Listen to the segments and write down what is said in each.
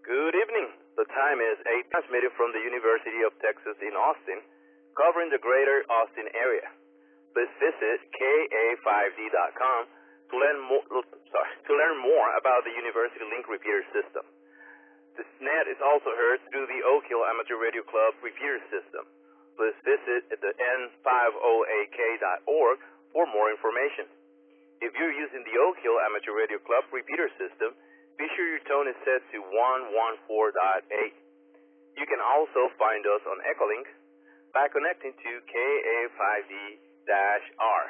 Good evening. The time is 8, transmitted from the University of Texas in Austin, covering the greater Austin area. Please visit KA5D.com to learn more about the University Link repeater system. This net is also heard through the Oak Hill Amateur Radio Club repeater system. Please visit the N50AK.org for more information. If you're using the Oak Hill Amateur Radio Club repeater system, be sure your tone is set to 114.8. You can also find us on Echolink by connecting to KA5D-R.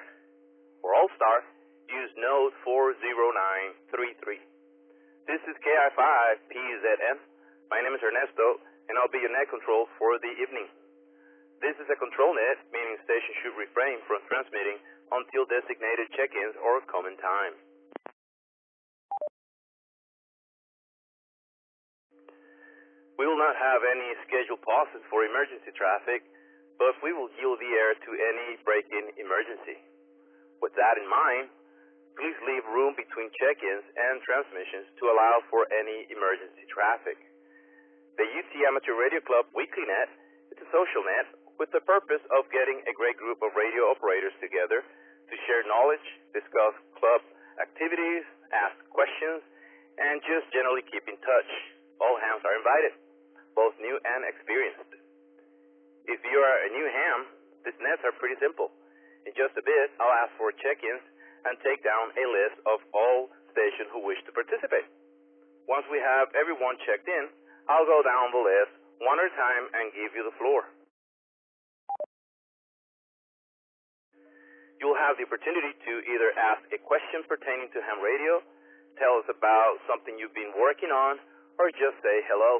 For AllStar, use node 40933. This is KI5PZN. My name is Ernesto, and I'll be your net control for the evening. This is a control net, meaning station should refrain from transmitting until designated check-ins or common time. We will not have any scheduled pauses for emergency traffic, but we will yield the air to any break-in emergency. With that in mind, please leave room between check-ins and transmissions to allow for any emergency traffic. The UT Amateur Radio Club Weekly Net is a social net with the purpose of getting a great group of radio operators together to share knowledge, discuss club activities, ask questions, and just generally keep in touch. All hands are invited, both new and experienced. If you are a new ham, these nets are pretty simple. In just a bit, I'll ask for check-ins and take down a list of all stations who wish to participate. Once we have everyone checked in, I'll go down the list one at a time and give you the floor. You'll have the opportunity to either ask a question pertaining to ham radio, tell us about something you've been working on, or just say hello.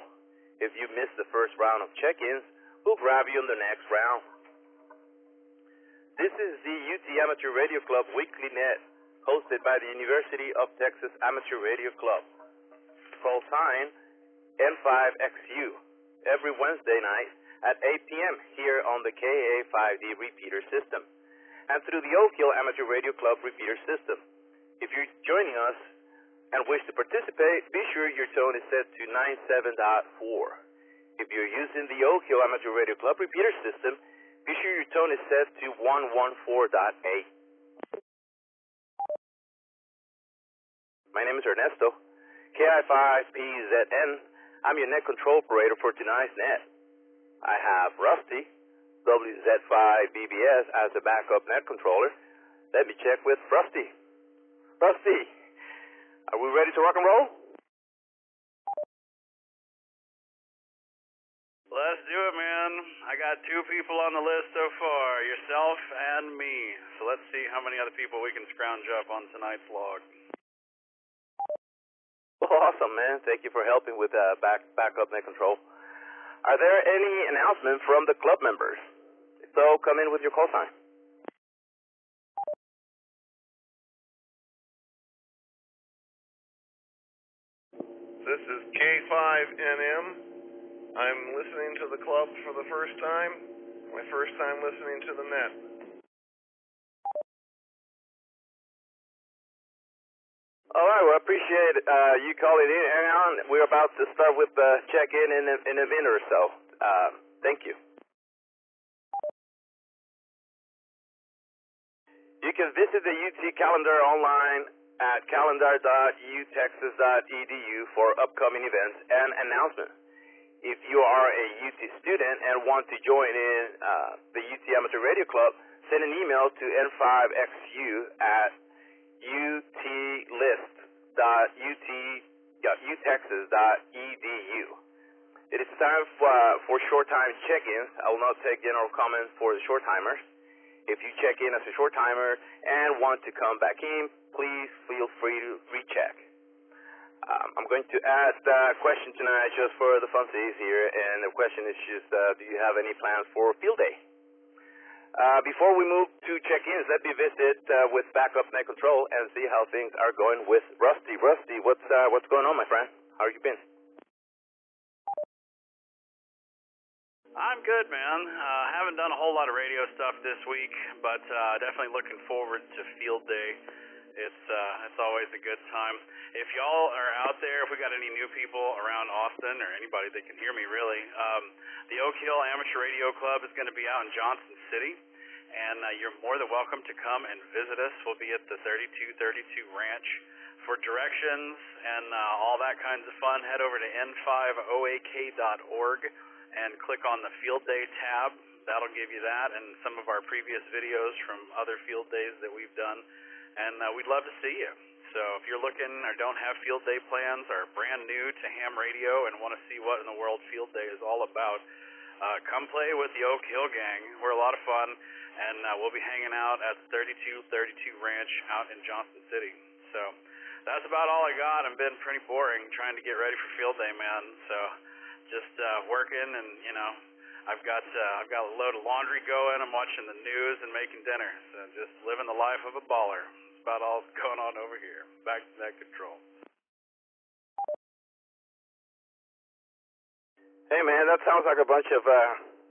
If you missed the first round of check-ins, we'll grab you in the next round. This is the UT Amateur Radio Club Weekly Net, hosted by the University of Texas Amateur Radio Club. Call sign N5XU, every Wednesday night at 8 p.m. here on the KA5D repeater system, and through the Oak Hill Amateur Radio Club repeater system. If you're joining us and wish to participate, be sure your tone is set to 97.4. If you're using the Oak Hill Amateur Radio Club repeater system, be sure your tone is set to 114.8. My name is Ernesto, KI5PZN. I'm your net control operator for tonight's net. I have Rusty, WZ5BBS, as a backup net controller. Let me check with Rusty. Rusty, are we ready to rock and roll? Let's do it, man. I got 2 people on the list so far, yourself and me. So let's see how many other people we can scrounge up on tonight's log. Well, awesome, man. Thank you for helping with backup net control. Are there any announcements from the club members? If so, come in with your call sign. This is K5NM. I'm listening to the club for the first time. My first time listening to the net. All right, well, I appreciate you calling in. Hang on, we're about to start with the check-in in a minute or so. Thank you. You can visit the UT calendar online at calendar.utexas.edu for upcoming events and announcements. If you are a UT student and want to join in the UT Amateur Radio Club, send an email to n5xu at utlist.utexas.edu. It is time for short-time check-ins. I will not take general comments for the short-timers. If you check in as a short-timer and want to come back in, please feel free to recheck. I'm going to ask a question tonight just for the funsies here, and the question is just, do you have any plans for field day? Before we move to check-ins, let me visit with backup net control and see how things are going with Rusty. Rusty, what's going on, my friend? How have you been? I'm good, man. Haven't done a whole lot of radio stuff this week, but definitely looking forward to field day. It's always a good time. If y'all are out there, if we got any new people around Austin or anybody that can hear me really, the Oak Hill Amateur Radio Club is going to be out in Johnson City, and you're more than welcome to come and visit us. We'll be at the 3232 Ranch. For directions and all that kinds of fun, head over to n5oak.org and click on the Field Day tab. That'll give you that and some of our previous videos from other field days that we've done. And we'd love to see you. So if you're looking or don't have field day plans or brand new to ham radio and want to see what in the world field day is all about, come play with the Oak Hill Gang. We're a lot of fun, and we'll be hanging out at the 3232 Ranch out in Johnson City. So that's about all I got. I've been pretty boring trying to get ready for field day, man. So just working, and I've got a load of laundry going. I'm watching the news and making dinner. So just living the life of a baller. That's about all that's going on over here. Back to that control. Hey man, that sounds like a bunch of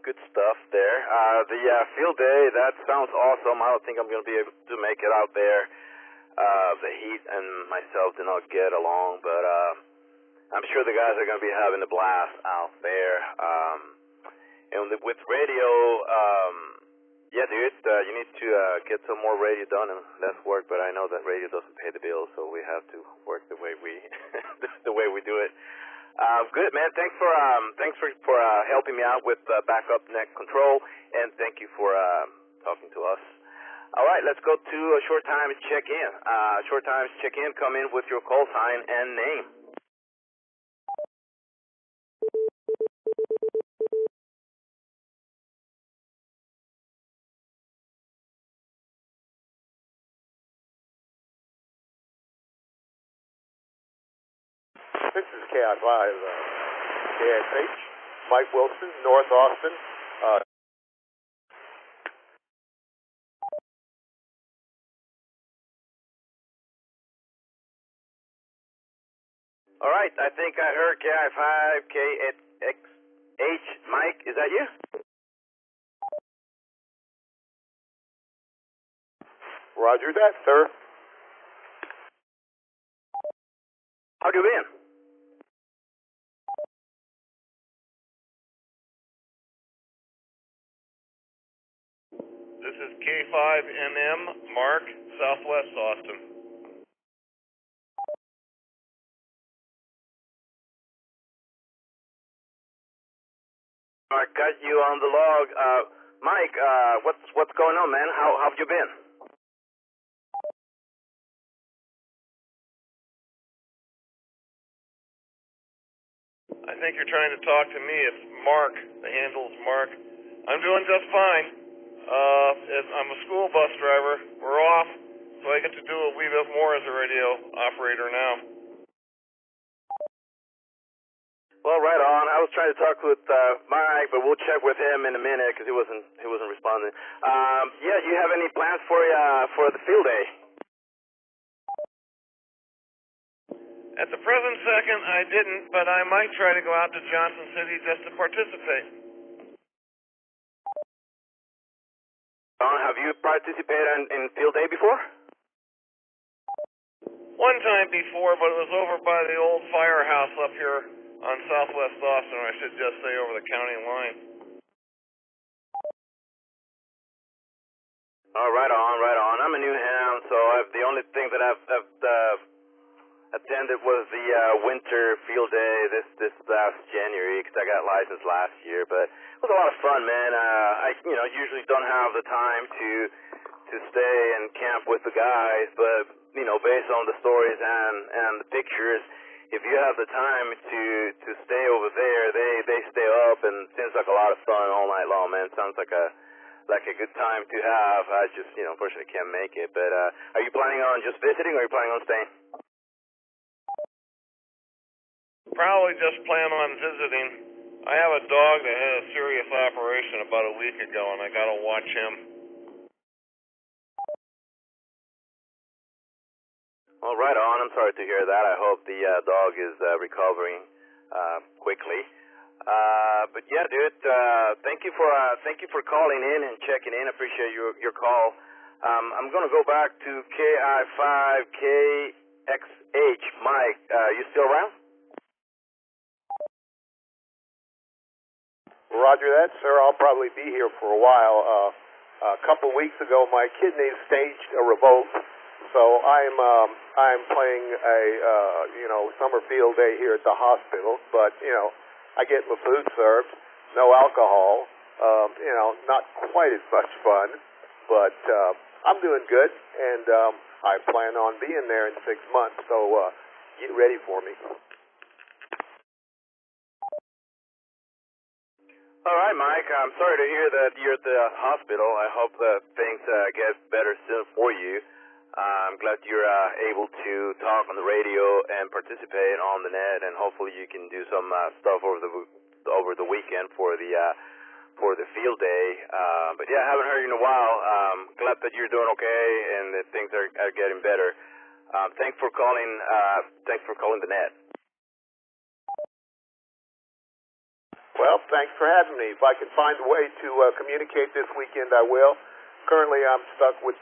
good stuff there. The field day, that sounds awesome. I don't think I'm going to be able to make it out there. The heat and myself do not get along, but I'm sure the guys are going to be having a blast out there. And with radio, yeah, dude, you need to get some more radio done and less work. But I know that radio doesn't pay the bills, so we have to work the way we the way we do it. Good, man. Thanks for helping me out with backup net control, and thank you for talking to us. All right, let's go to a short time check-in. Short time check-in, come in with your call sign and name. This is KI5 KSH, Mike Wilson, North Austin. All right, I think I heard KI5KXH. Mike, is that you? Roger that, sir. How you been? This is K5NM, Mark, Southwest Austin. I got you on the log. Mike, what's going on, man? How have you been? I think you're trying to talk to me. It's Mark. The handle's Mark. I'm doing just fine. I'm a school bus driver. We're off, so I get to do a wee bit more as a radio operator now. Well, right on. I was trying to talk with Mike, but we'll check with him in a minute because he wasn't responding. Yeah, do you have any plans for the field day? At the present second, I didn't, but I might try to go out to Johnson City just to participate. Have you participated in field day before? One time before, but it was over by the old firehouse up here on Southwest Austin, or I should just say over the county line. Oh, right on. I'm a new ham, so the only thing that I've attended was the winter field day this last January because I got licensed last year. But it was a lot of fun, man. I usually don't have the time to stay and camp with the guys, but based on the stories and the pictures, if you have the time to stay over there, they stay up, and it seems like a lot of fun all night long, man. Sounds like a good time to have. I just unfortunately can't make it. But are you planning on just visiting, or are you planning on staying? Probably just plan on visiting. I have a dog that had a serious operation about a week ago, and I gotta watch him. Well, right on. I'm sorry to hear that. I hope the dog is recovering quickly. But yeah, dude, thank you for calling in and checking in. I appreciate your call. I'm going to go back to KI5KXH. Mike, you still around? Roger that, sir. I'll probably be here for a while. A couple of weeks ago, my kidneys staged a revolt, so I'm playing a summer field day here at the hospital. But I get my food served, no alcohol. Not quite as much fun, but I'm doing good, and I plan on being there in 6 months. So get ready for me. All right, Mike. I'm sorry to hear that you're at the hospital. I hope that things get better soon for you. I'm glad you're able to talk on the radio and participate on the net, and hopefully you can do some stuff over the weekend for the field day. But yeah, I haven't heard you in a while. Glad that you're doing okay and that things are getting better. Thanks for calling. Thanks for calling the net. Well, thanks for having me. If I can find a way to communicate this weekend, I will. Currently, I'm stuck with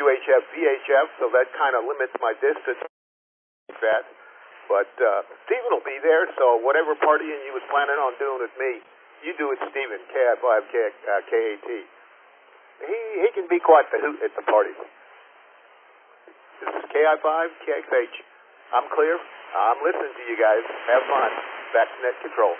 UHF, VHF, so that kind of limits my distance. But Stephen will be there, so whatever partying you was planning on doing with me, you do it, Stephen, KI5KAT. He can be quite the hoot at the party. This is KI5KXH. I'm clear. I'm listening to you guys. Have fun. Back to net control.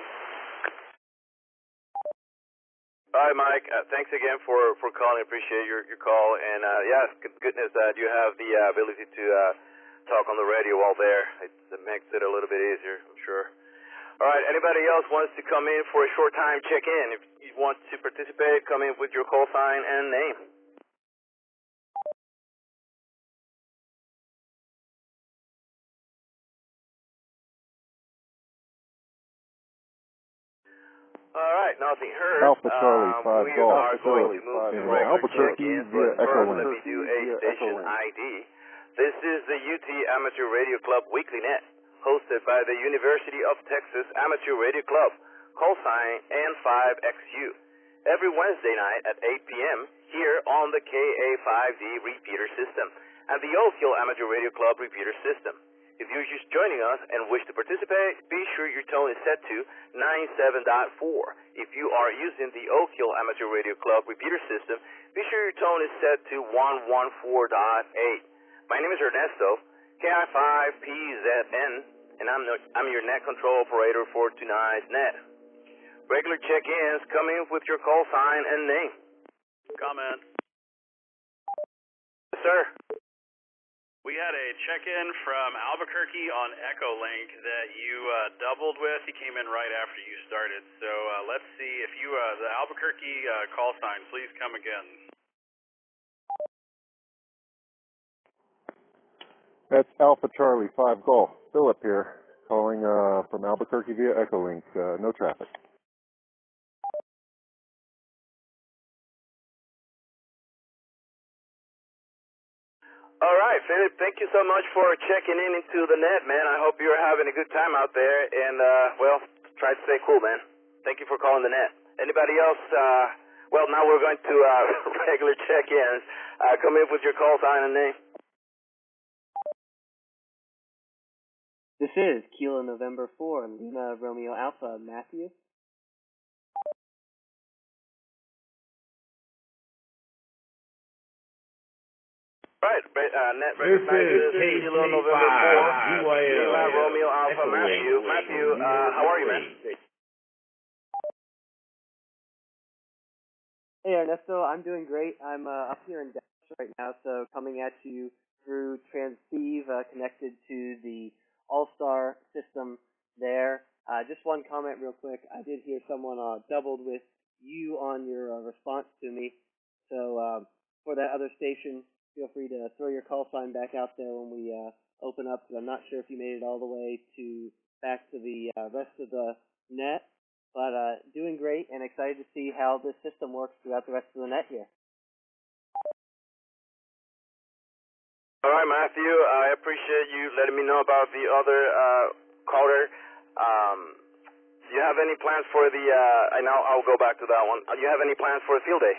All right, Mike. Thanks again for calling. Appreciate your call. And yeah, it's good news that you have the ability to talk on the radio while there. It makes it a little bit easier, I'm sure. All right. Anybody else wants to come in for a short time check-in? If you want to participate, come in with your call sign and name. All right, nothing heard. Alpha Charlie 5 we Golf. are going to move to regular Albuquerque check-in, via but Echo first Link. let me do a station ID. This is the UT Amateur Radio Club Weekly Net, hosted by the University of Texas Amateur Radio Club, call sign N5XU, every Wednesday night at 8 p.m. here on the KA5D repeater system and the Oak Hill Amateur Radio Club repeater system. If you're just joining us and wish to participate, be sure your tone is set to 97.4. If you are using the Oak Hill Amateur Radio Club repeater system, be sure your tone is set to 114.8. My name is Ernesto, KI5PZN, and I'm your net control operator for tonight's net. Regular check-ins, come in with your call sign and name. Comment. Yes, sir. We had a check-in from Albuquerque on Echolink that you doubled with. He came in right after you started. So let's see if you, the Albuquerque call sign, please come again. That's Alpha Charlie 5 Golf. Philip here, calling from Albuquerque via Echolink. No traffic. All right, Philip, thank you so much for checking in into the net, man. I hope you're having a good time out there, and, well, try to stay cool, man. Thank you for calling the net. Anybody else? Well, now we're going to regular check-ins. Come in with your call sign and name. This is Kilo November 4, Lima Romeo Alpha, Matthew. Right, net recognizes Kilo November 4, Lima Romeo Alpha, Matthew. Matthew, how are you, man? Hey, Ernesto, I'm doing great. I'm up here in Dallas right now, so coming at you through transceive, connected to the All-Star system there. Just one comment real quick. I did hear someone doubled with you on your response to me. So for that other station, feel free to throw your call sign back out there when we open up, because I'm not sure if you made it all the way back to the rest of the net. But doing great and excited to see how this system works throughout the rest of the net here. All right, Matthew, I appreciate you letting me know about the other caller. Do you have any plans for the, I know I'll go back to that one. Do you have any plans for the field day?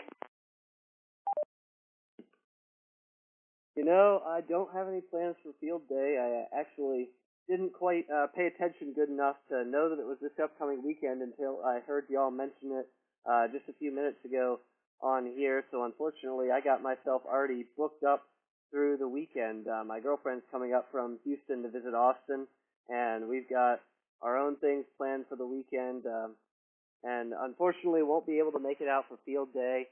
You know, I don't have any plans for field day. I actually didn't quite pay attention good enough to know that it was this upcoming weekend until I heard y'all mention it just a few minutes ago on here. So unfortunately, I got myself already booked up through the weekend. My girlfriend's coming up from Houston to visit Austin, and we've got our own things planned for the weekend. And unfortunately won't be able to make it out for field day.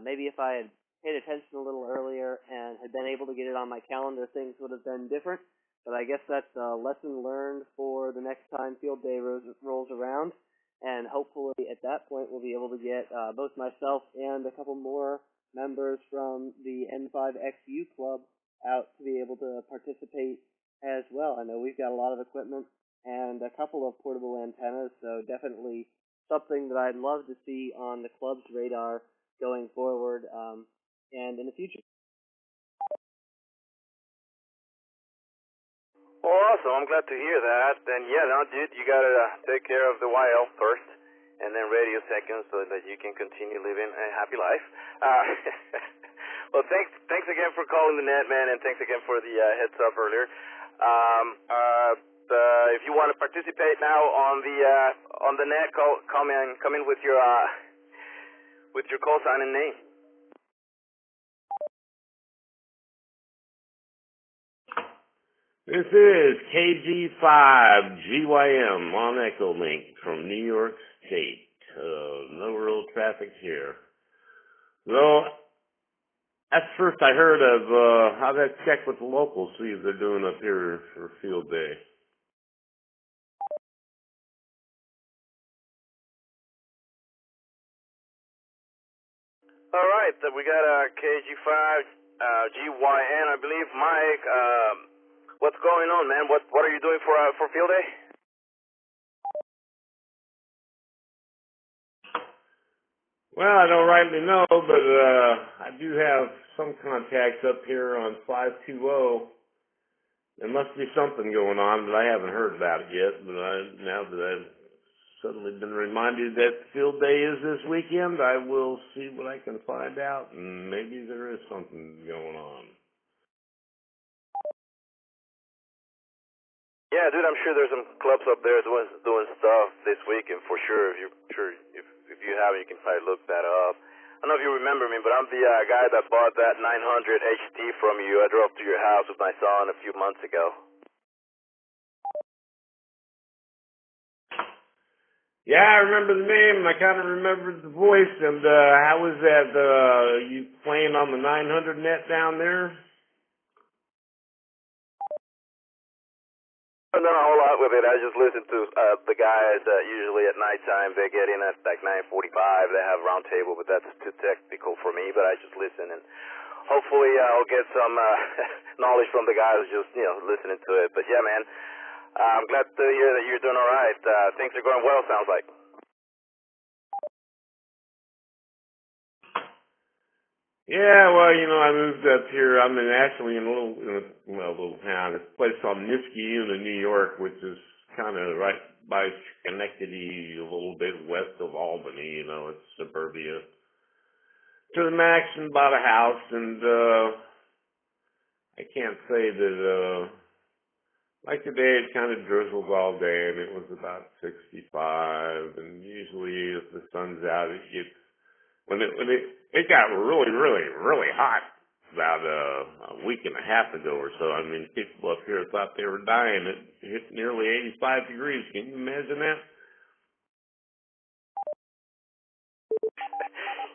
Maybe if I had paid attention a little earlier and had been able to get it on my calendar, things would have been different. But I guess that's a lesson learned for the next time field day rolls around. And hopefully at that point we'll be able to get both myself and a couple more members from the N5XU club out to be able to participate as well. I know we've got a lot of equipment and a couple of portable antennas, so definitely something that I'd love to see on the club's radar going forward and in the future. Well, awesome. I'm glad to hear that. And yeah, now, dude, you gotta take care of the YL first, and then radio second, so that you can continue living a happy life. Well, thanks again for calling the net, man, and thanks again for the heads up earlier. If you want to participate now on the net, come in with your call sign and name. This is KG5GYM on Echolink from New York State. No real traffic here. Well, that's first I heard of. I've got to check with the locals, see if they're doing up here for field day. All right, we got KG5GYN, I believe. Mike, what's going on, man? What are you doing for field day? Well, I don't rightly know, but I do have some contacts up here on 520. There must be something going on, but I haven't heard about it yet. But now that I've suddenly been reminded that field day is this weekend, I will see what I can find out, and maybe there is something going on. Yeah, dude, I'm sure there's some clubs up there doing stuff this weekend for sure. If you haven't, you can probably look that up. I don't know if you remember me, but I'm the guy that bought that 900 HT from you. I drove to your house with my son a few months ago. Yeah, I remember the name, and I kind of remembered the voice. And how was that? You playing on the 900 net down there? I've done a whole lot with it. I just listen to the guys usually at nighttime. They get in at like 9:45. They have round table, but that's too technical for me. But I just listen, and hopefully I'll get some knowledge from the guys just listening to it. But yeah, man, I'm glad to hear that you're doing all right. Things are going well, sounds like. Yeah, well, I moved up here. I'm actually in a little town. It's a place called Niskayuna, New York, which is kind of right by Schenectady, a little bit west of Albany. It's suburbia to the max, and bought a house. And I can't say that. Like today, it kind of drizzled all day, and it was about 65. And usually, if the sun's out, it gets when it got really, really, really hot about a week and a half ago or so. I mean, people up here thought they were dying. It hit nearly 85 degrees. Can you imagine that?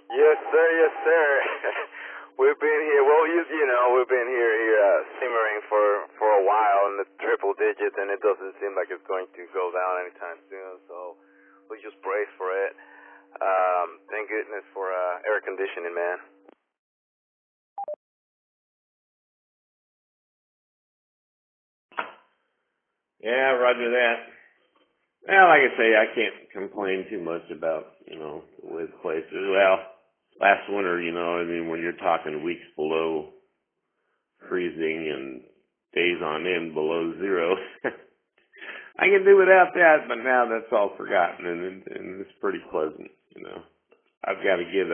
Yes, sir. Yes, sir. We've been here. Well, we've been here simmering for a while in the triple digits, and it doesn't seem like it's going to go down anytime soon. So we just brace for it. Thank goodness for air conditioning, man. Yeah, roger that. Well, like I say, I can't complain too much about, the way the place is. Well, last winter, when you're talking weeks below freezing and days on end below zero, I can do without that, but now that's all forgotten, and it's pretty pleasant, I've got to get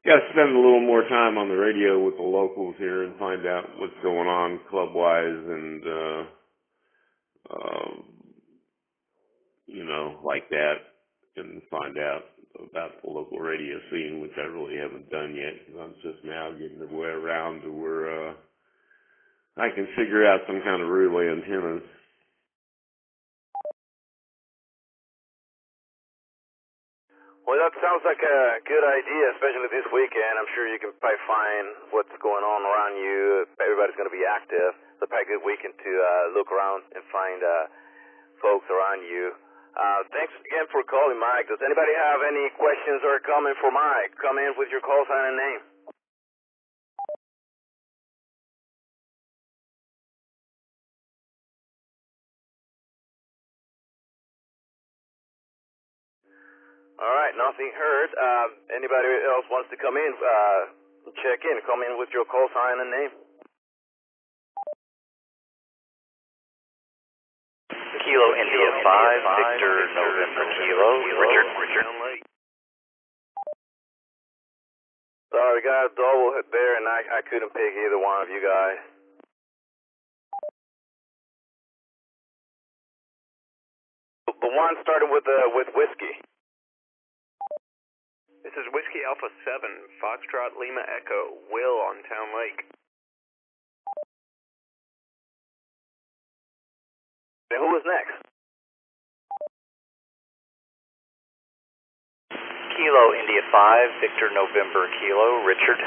got to spend a little more time on the radio with the locals here and find out what's going on club-wise and, you know, like that, and find out about the local radio scene, which I really haven't done yet because I'm just now getting the way around to where I can figure out some kind of relay antennas. Well, that sounds like a good idea, especially this weekend. I'm sure you can probably find what's going on around you. Everybody's going to be active. It's probably a good weekend to look around and find folks around you. Thanks again for calling, Mike. Does anybody have any questions or comment for Mike? Come in with your call sign and name. All right, nothing heard. Anybody else wants to come in, check in, come in with your call sign and name. Kilo India 5, Victor November Kilo, Richard. Sorry, got a double hit there, and I couldn't pick either one of you guys. The one starting with whiskey. This is Whiskey Alpha 7, Foxtrot Lima Echo, Will on Town Lake. And who was next? Kilo India 5, Victor November Kilo, Richard.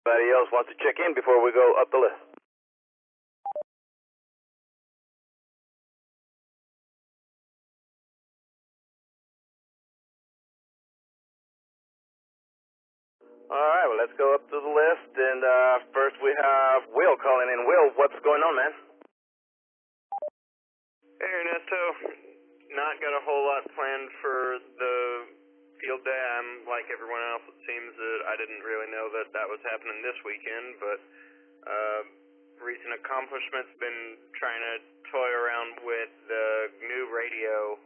Anybody else wants to check in before we go up the list? All right, well, let's go up to the list, and first we have Will calling in. Will, what's going on, man? Hey, Ernesto. Not got a whole lot planned for the field day. I'm like everyone else. It seems that I didn't really know that that was happening this weekend, but recent accomplishments, been trying to toy around with the new radio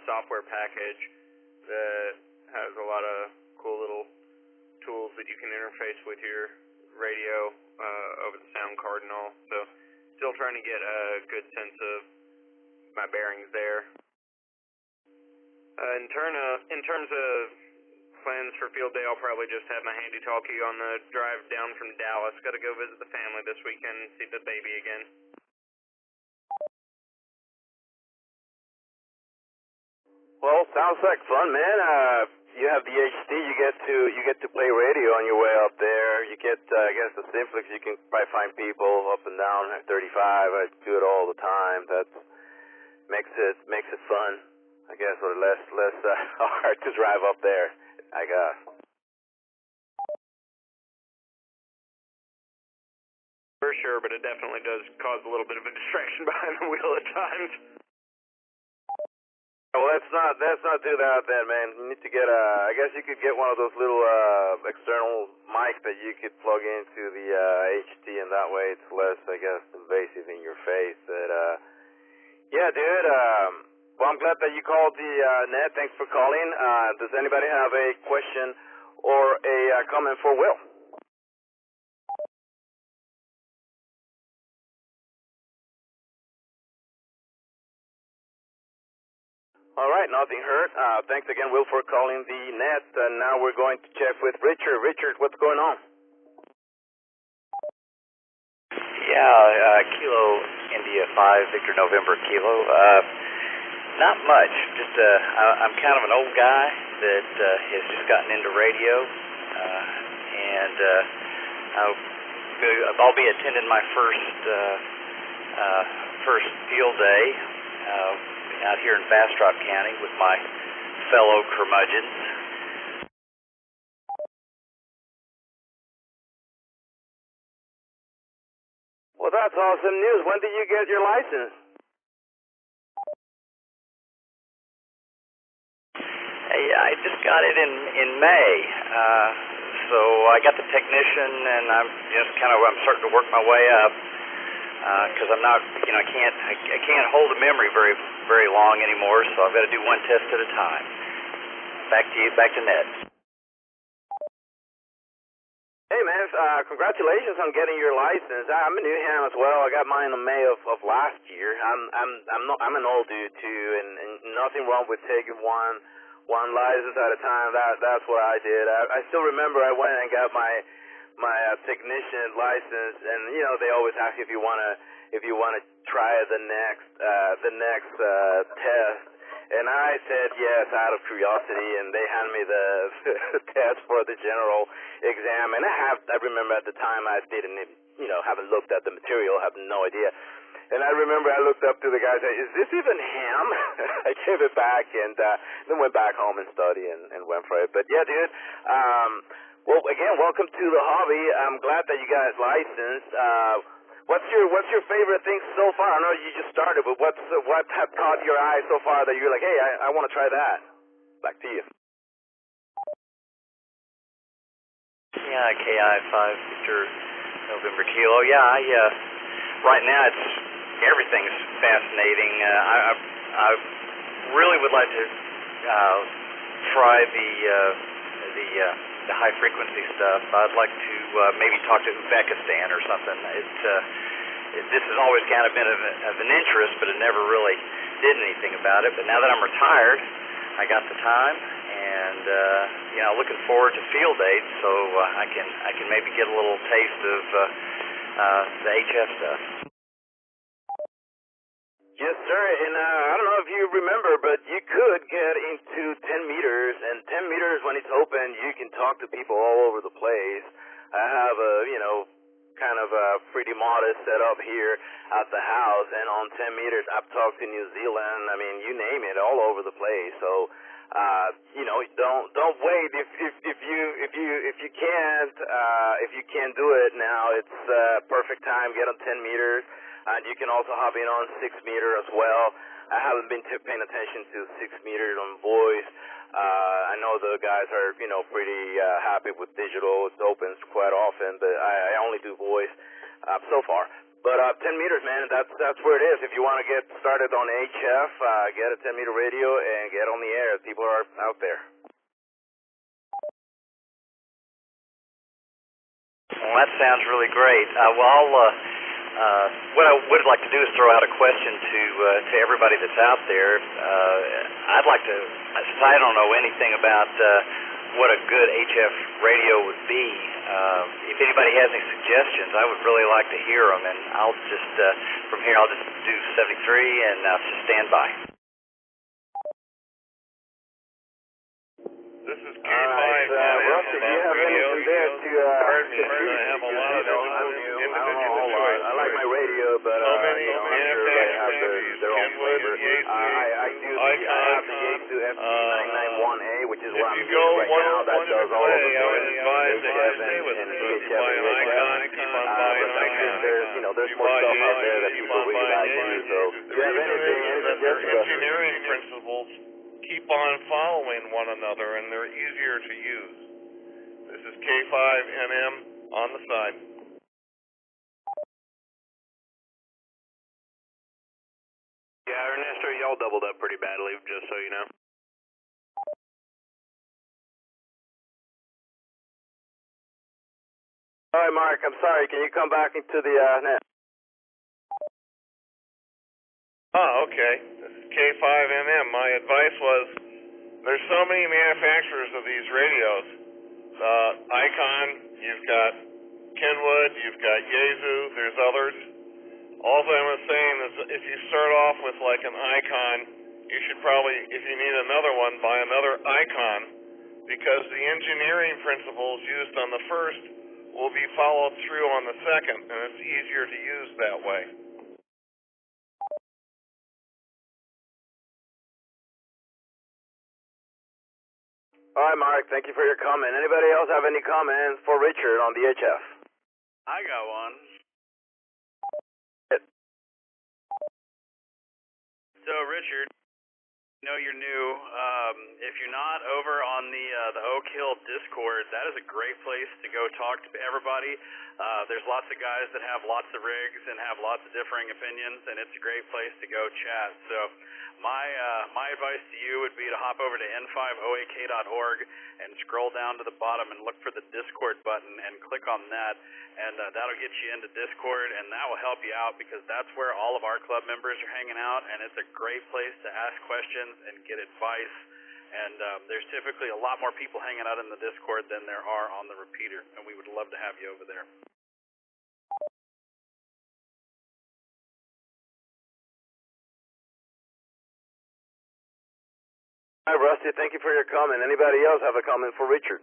software package that has a lot of cool little tools that you can interface with your radio over the sound card and all. So still trying to get a good sense of my bearings there. In terms of plans for field day, I'll probably just have my handy talkie on the drive down from Dallas. Got to go visit the family this weekend and see the baby again. Well, sounds like fun, man. You have the HD. You get to play radio on your way up there. You get, I guess, the simplex. You can probably find people up and down 35. I do it all the time. That makes it fun, I guess, or less hard to drive up there, I guess. For sure, but it definitely does cause a little bit of a distraction behind the wheel at times. Well, let's not do that then, man. You need to get I guess you could get one of those little external mics that you could plug into the HD, and that way it's less, I guess, invasive in your face. But yeah, dude. Well, I'm glad that you called the net. Thanks for calling. Does anybody have a question or a comment for Will? All right, nothing heard. Thanks again, Will, for calling the net. And now we're going to check with Richard. Richard, what's going on? Yeah, Kilo India 5, Victor November Kilo. Not much. Just I'm kind of an old guy that has just gotten into radio, and I'll be attending my first field day out here in Bastrop County with my fellow curmudgeons. Well, that's awesome news. When did you get your license? I just got it in May, so I got the technician, and I'm starting to work my way up. because I'm not, I can't hold a memory very long anymore, so I've got to do one test at a time. Back to you, back to Ned. Hey man, congratulations on getting your license. I'm a new ham as well. I got mine in May of last year. I'm an old dude too, and nothing wrong with taking one license at a time. That's what I did. I still remember I went and got my technician license, and they always ask you if you wanna try the next test. And I said yes out of curiosity, and they handed me the test for the general exam. And I remember at the time I didn't, haven't looked at the material, have no idea. And I remember I looked up to the guy and said, "Is this even ham?" I gave it back and then went back home and studied and went for it. But yeah, dude. Well, again, welcome to the hobby. I'm glad that you got licensed. What's your favorite thing so far? I know you just started, but what have caught your eye so far that you're like, hey, I want to try that? Back to you. Yeah, KI5 Victor November Kilo. Yeah, right now everything's fascinating. I really would like to try the high frequency stuff. I'd like to maybe talk to Uzbekistan or something. This has always kind of been of an interest, but it never really did anything about it. But now that I'm retired, I got the time, and looking forward to field dates, so I can maybe get a little taste of the HF stuff. Yes, sir. And I don't know if you remember, but you could get into 10 meters, and 10 meters when it's open, you can talk to people all over the place. I have a, kind of a pretty modest setup here at the house, and on 10 meters, I've talked to New Zealand. I mean, you name it, all over the place. So, don't wait. If you can't do it now, it's perfect time. Get on 10 meters. And you can also hop in on 6 meter as well. I haven't been paying attention to 6 meters on voice. I know the guys are, pretty happy with digital. It opens quite often, but I only do voice so far. But 10 meters, man, that's where it is. If you want to get started on HF, get a 10 meter radio and get on the air. People are out there. Well, that sounds really great. What I would like to do is throw out a question to everybody that's out there. I'd like to, since I don't know anything about what a good HF radio would be, if anybody has any suggestions, I would really like to hear them. And I'll just, from here, I'll just do 73 and just stand by. This is K5. Russ, if you have anything there to have a lot of I like my radio, but so many manufacturers their own flavor. I have the Yaesu FG991A, which is what I'm using right now. That does all of the I would advise that you stay with it. Buy an icon, keep on buying icons. There's more stuff out there that people really like too. So if you have anything, their engineering principles keep on following one another, and they're easier to use. This is K5NM on the side. Yeah, Ernesto, y'all doubled up pretty badly, just so you know. All right, Mark, I'm sorry. Can you come back into the net? Okay. This is K5MM. My advice was, there's so many manufacturers of these radios. Icon, you've got Kenwood, you've got Yaesu, there's others. All I was saying is, if you start off with like an Icon, you should probably, if you need another one, buy another Icon, because the engineering principles used on the first will be followed through on the second, and it's easier to use that way. All right, Mark, thank you for your comment. Anybody else have any comments for Richard on the HF? I got one. So, Richard, know you're new. If you're not over on the Oak Hill Discord, that is a great place to go talk to everybody. There's lots of guys that have lots of rigs and have lots of differing opinions, and it's a great place to go chat. So my advice to you would be to hop over to n5oak.org and scroll down to the bottom and look for the Discord button and click on that, and that'll get you into Discord, and that will help you out because that's where all of our club members are hanging out, and it's a great place to ask questions and get advice. And there's typically a lot more people hanging out in the Discord than there are on the repeater, and we would love to have you over there. Hi, Rusty. Thank you for your comment. Anybody else have a comment for Richard?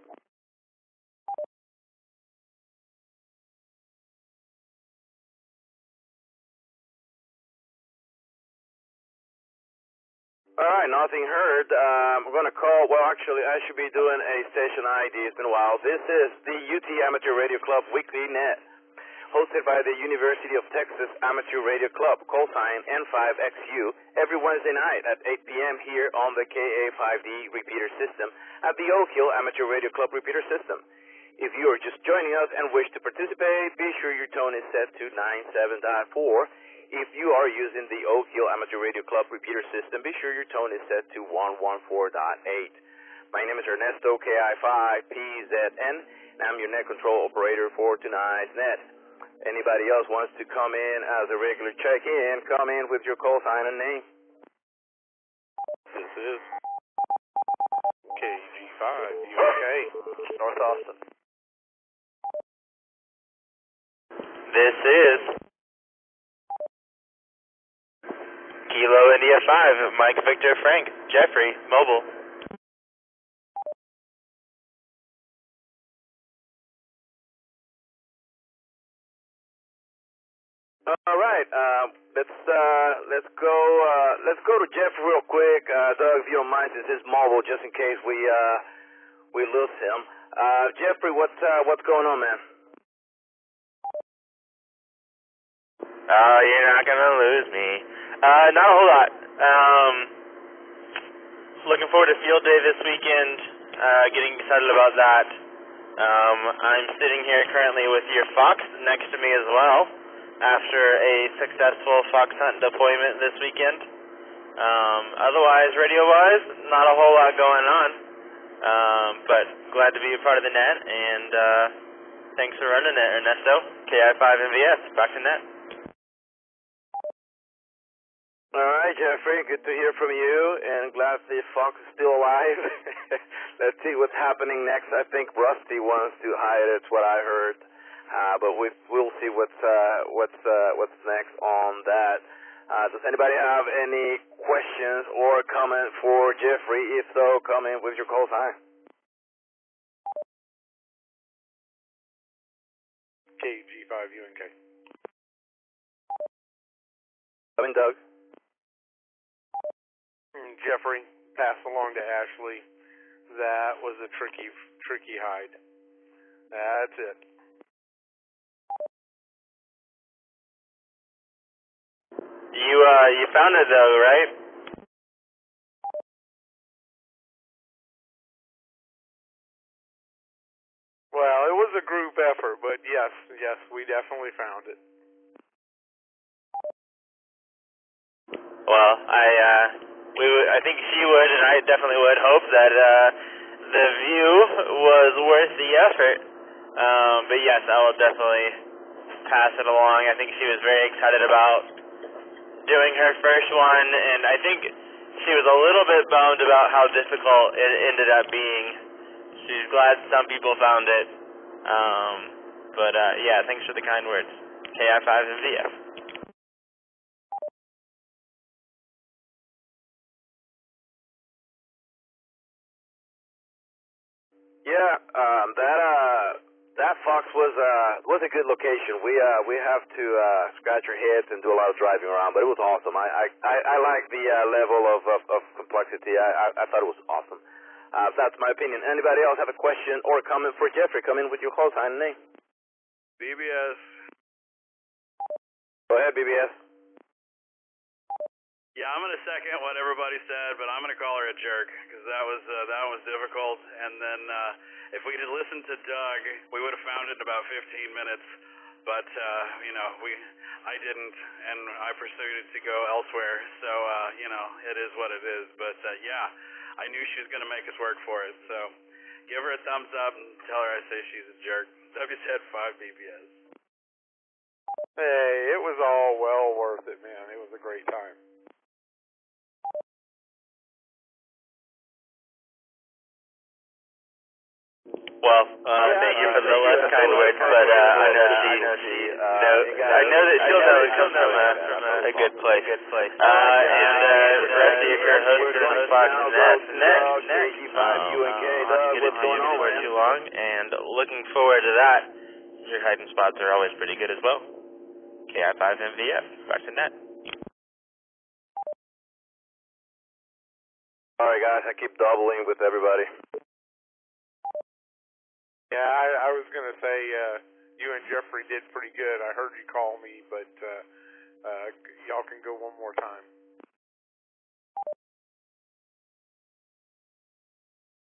All right, nothing heard. We're going to call, well, actually, I should be doing a station ID. It's been a while. This is the UT Amateur Radio Club Weekly Net, hosted by the University of Texas Amateur Radio Club, call sign N5XU, every Wednesday night at 8 p.m. here on the KA5D repeater system at the Oak Hill Amateur Radio Club repeater system. If you are just joining us and wish to participate, be sure your tone is set to 97.4. If you are using the Oak Hill Amateur Radio Club repeater system, be sure your tone is set to 114.8. My name is Ernesto, KI5PZN, and I'm your net control operator for tonight's net. Anybody else wants to come in as a regular check-in, come in with your call sign and name. This is KG5, UK, North Austin. This is Kilo India 5, Mike Victor Frank, Jeffrey, Mobile. All right, let's go to Jeff real quick, Doug, if you don't mind, since it's mobile, just in case we lose him. Jeffrey, what's going on, man? You're not gonna lose me. Not a whole lot. Looking forward to field day this weekend. Getting excited about that. I'm sitting here currently with your fox next to me as well, after a successful fox hunt deployment this weekend. Otherwise, radio-wise, not a whole lot going on. But glad to be a part of the net, and thanks for running it, Ernesto. KI5MVS, back to net. All right, Jeffrey, good to hear from you, and glad the fox is still alive. Let's see what's happening next. I think Rusty wants to hide. It's what I heard, but we'll see what's next on that. Does anybody have any questions or comment for Jeffrey? If so, come in with your call sign. KG5UNK. Come in, Doug. Jeffrey, pass along to Ashley. That was a tricky hide. That's it. You found it though, right? Well, it was a group effort, but yes, we definitely found it. Well, I think she would, and I definitely would hope that the view was worth the effort. But yes, I will definitely pass it along. I think she was very excited about doing her first one, and I think she was a little bit bummed about how difficult it ended up being. She's glad some people found it. But yeah, thanks for the kind words. KI5MVF. Yeah, that fox was a good location. We have to scratch our heads and do a lot of driving around, but it was awesome. I like the level of complexity. I thought it was awesome. That's my opinion. Anybody else have a question or comment for Jeffrey? Come in with your call sign and name. BBS. Go ahead, BBS. Yeah, I'm going to second what everybody said, but I'm going to call her a jerk because that was difficult. And then if we'd have listened to Doug, we would have found it in about 15 minutes. But I didn't, and I proceeded to go elsewhere. So it is what it is. But yeah, I knew she was going to make us work for it. So give her a thumbs up and tell her I say she's a jerk. WZ5 BBS. Hey, it was all well worth it, man. It was a great time. Well, thank you for the less kind words, but I know that she'll know it comes from a good place. And Rusty, if you're hosting the Fox Nets next, not get it to you before too long, and looking forward to that. Your hiding spots are always pretty good as well. KI5MVF, Fox Net. Alright guys, I keep doubling with everybody. Yeah, I was going to say, you and Jeffrey did pretty good. I heard you call me, but y'all can go one more time.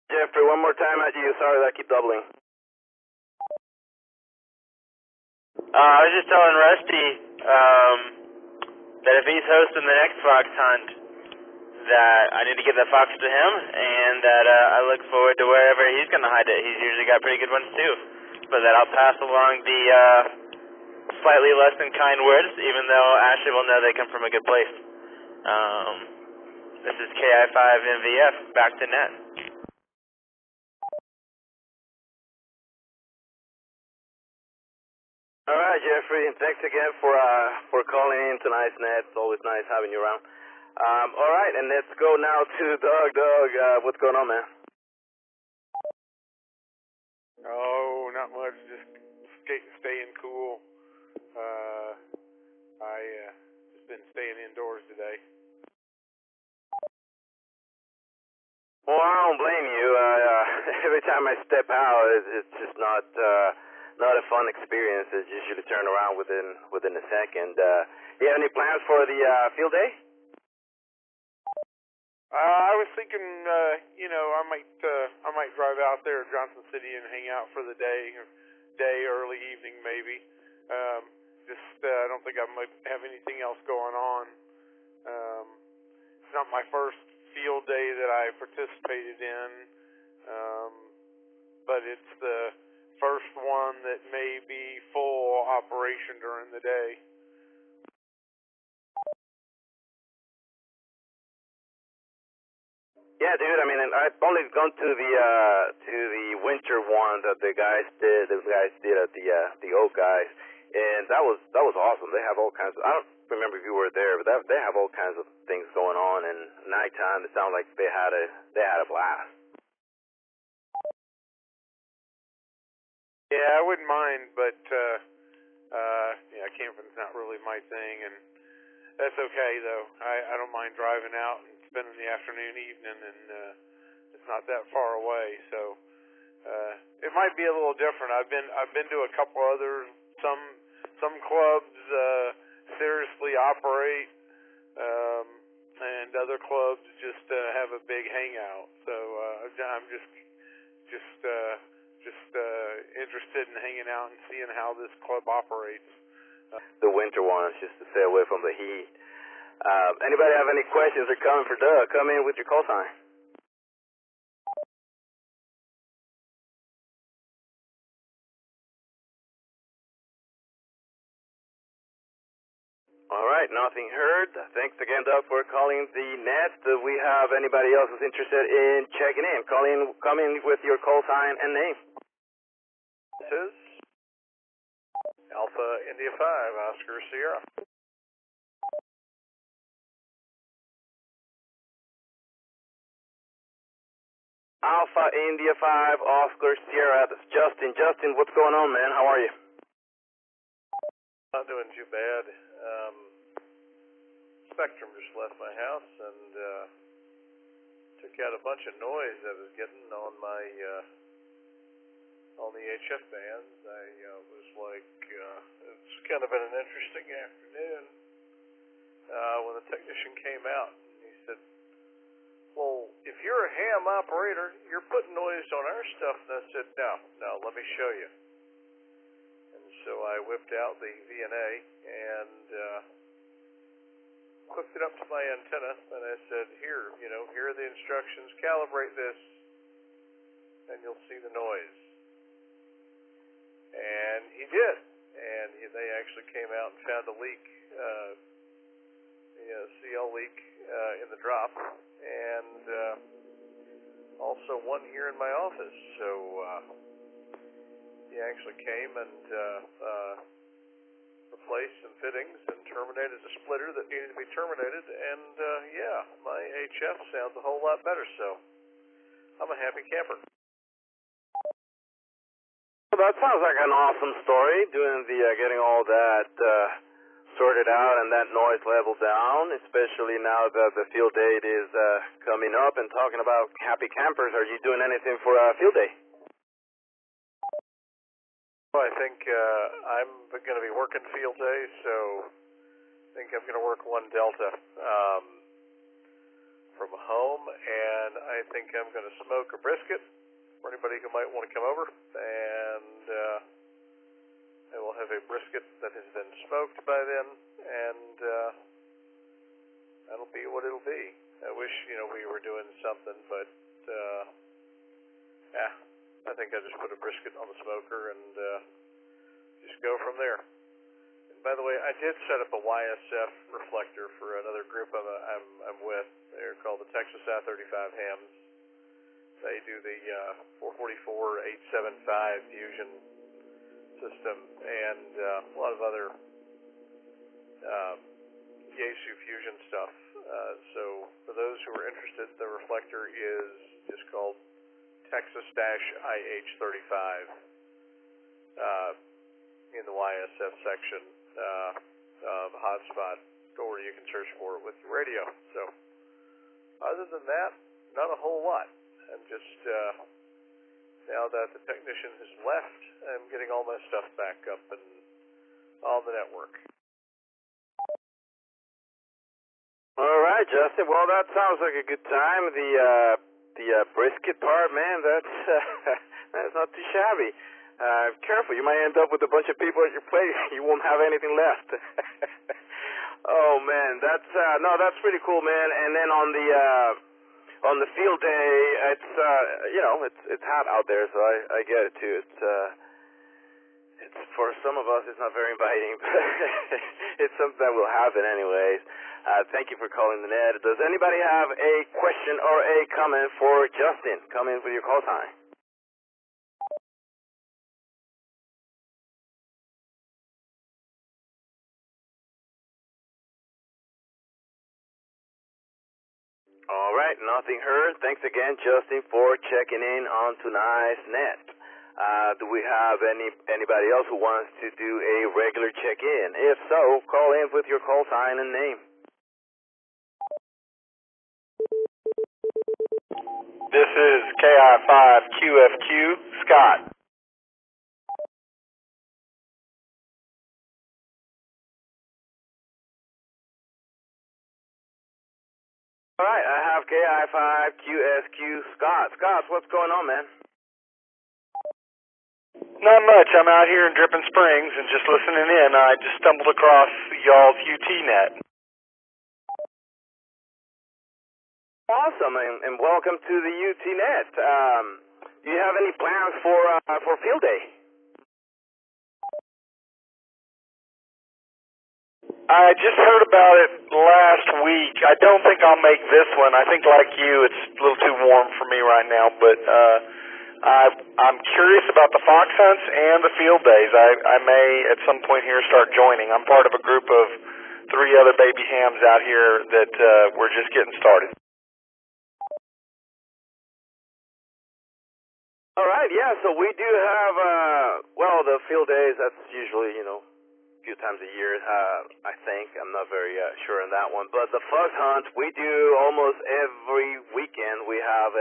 Jeffrey, one more time at you. Sorry that I keep doubling. I was just telling Rusty that if he's hosting the next Fox Hunt, that I need to give that fox to him, and that I look forward to wherever he's going to hide it. He's usually got pretty good ones too. But that I'll pass along the slightly less than kind words, even though Ashley will know they come from a good place. This is KI5MVF, back to net. All right, Jeffrey, and thanks again for calling in tonight's net. It's always nice having you around. All right, and let's go now to Doug. Doug, what's going on, man? Oh, not much. Just staying cool. I just been staying indoors today. Well, I don't blame you. Every time I step out, it's just not a fun experience. It's usually turn around within a second. You have any plans for the field day? I was thinking, I might drive out there to Johnson City and hang out for the day, early evening maybe. I don't think I might have anything else going on. It's not my first field day that I participated in, but it's the first one that may be full operation during the day. Yeah, dude. I mean, I've only gone to the winter one that the guys did. The guys did at the Oak guys, and that was awesome. They have all kinds of. I don't remember if you were there, but they have all kinds of things going on. And nighttime, it sounded like they had a blast. Yeah, I wouldn't mind, but camping's not really my thing, and that's okay though. I don't mind driving out and spending the afternoon, evening, and it's not that far away, so it might be a little different. I've been to a couple others. Some clubs seriously operate, and other clubs just have a big hangout. So I'm just interested in hanging out and seeing how this club operates. The winter ones, just to stay away from the heat. Anybody have any questions or comment for Doug? Come in with your call sign. All right, nothing heard. Thanks again, Doug, for calling the net. Do we have anybody else who's interested in checking in? Come in with your call sign and name. This is Alpha India 5, Oscar Sierra. Alpha India 5, Oscar Sierra. That's Justin. Justin, what's going on, man? How are you? Not doing too bad. Spectrum just left my house and took out a bunch of noise I was getting on my on the HF bands. I was like, it's kind of been an interesting afternoon. When the technician came out. He said, well, if you're a ham operator, you're putting noise on our stuff. And I said, no, let me show you. And so I whipped out the VNA and hooked it up to my antenna, and I said, here are the instructions, calibrate this, and you'll see the noise. And he did, and they actually came out and found a leak, CL leak in the drop, and also one here in my office. So he actually came and replaced some fittings and terminated the splitter that needed to be terminated, and my HF sounds a whole lot better, so I'm a happy camper. Well, that sounds like an awesome story, doing the getting all that sorted out and that noise level down, especially now that the field date is coming up. And talking about happy campers, are you doing anything for field day? Well, I think I'm going to be working field day, so I think I'm going to work 1 Delta from home, and I think I'm going to smoke a brisket for anybody who might want to come over, and I will have a brisket that has been smoked by then, and that'll be what it'll be. I wish, we were doing something, but I think I'll just put a brisket on the smoker and just go from there. And by the way, I did set up a YSF reflector for another group I'm with. They're called the Texas I-35 Hams. They do the 444-875 fusion system and a lot of other Yaesu fusion stuff. So for those who are interested, the reflector is just called Texas-IH35 in the YSF section of Hotspot, or you can search for it with your radio. So other than that, not a whole lot. I'm just, now that the technician has left, I'm getting all my stuff back up and on the network. All right, Justin. Well, that sounds like a good time. The brisket part, man, that's not too shabby. Careful, you might end up with a bunch of people at your place. You won't have anything left. Oh man, that's pretty cool, man. And then on the field day, it's hot out there, so I get it too. It's for some of us, it's not very inviting, but it's something that will happen anyways. Thank you for calling the net. Does anybody have a question or a comment for Justin? Come in with your call sign. All right, nothing heard. Thanks again, Justin, for checking in on tonight's net. Do we have anybody else who wants to do a regular check-in? If so, call in with your call sign and name. This is KI5QFQ, Scott. All right, I have KI5QSQ, Scott. Scott, what's going on, man? Not much. I'm out here in Dripping Springs and just listening in. I just stumbled across y'all's UTNet. Awesome, and welcome to the UTNet. Do you have any plans for field day? I just heard about it last week. I don't think I'll make this one. I think, like you, it's a little too warm for me right now, but I'm curious about the fox hunts and the field days. I may at some point here start joining. I'm part of a group of 3 other baby hams out here that we're just getting started. All right, yeah, so we do have, the field days, that's usually, a few times a year, I think. I'm not very sure on that one. But the fox hunt, we do almost every weekend. We have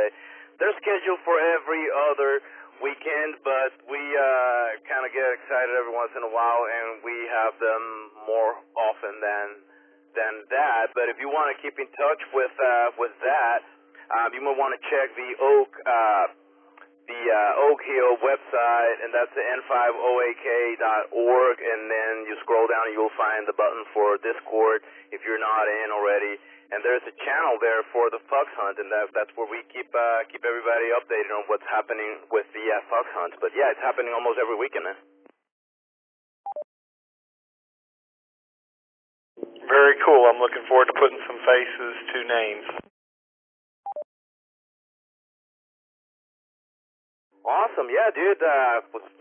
they're scheduled for every other weekend, but we kind of get excited every once in a while, and we have them more often than than that. But if you want to keep in touch with that, you might want to check the Oak Hill website, and that's the n5oak.org, and then you scroll down and you'll find the button for Discord if you're not in already. And there's a channel there for the fox hunt, and that's where we keep everybody updated on what's happening with the fox hunt. But yeah, it's happening almost every weekend, man. Very cool. I'm looking forward to putting some faces to names. Awesome, yeah, dude.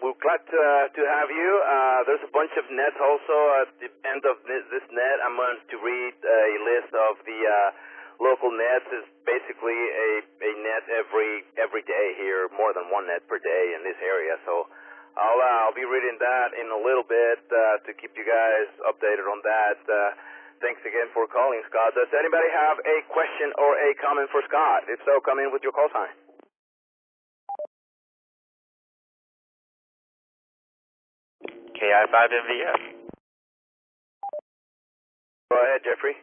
We're glad to have you. There's a bunch of nets also at the end of this net. I'm going to read a list of the local nets. It's basically a net every day here, more than one net per day in this area. So I'll be reading that in a little bit to keep you guys updated on that. Thanks again for calling, Scott. Does anybody have a question or a comment for Scott? If so, come in with your call sign. AI5MVF. Go ahead, Jeffrey.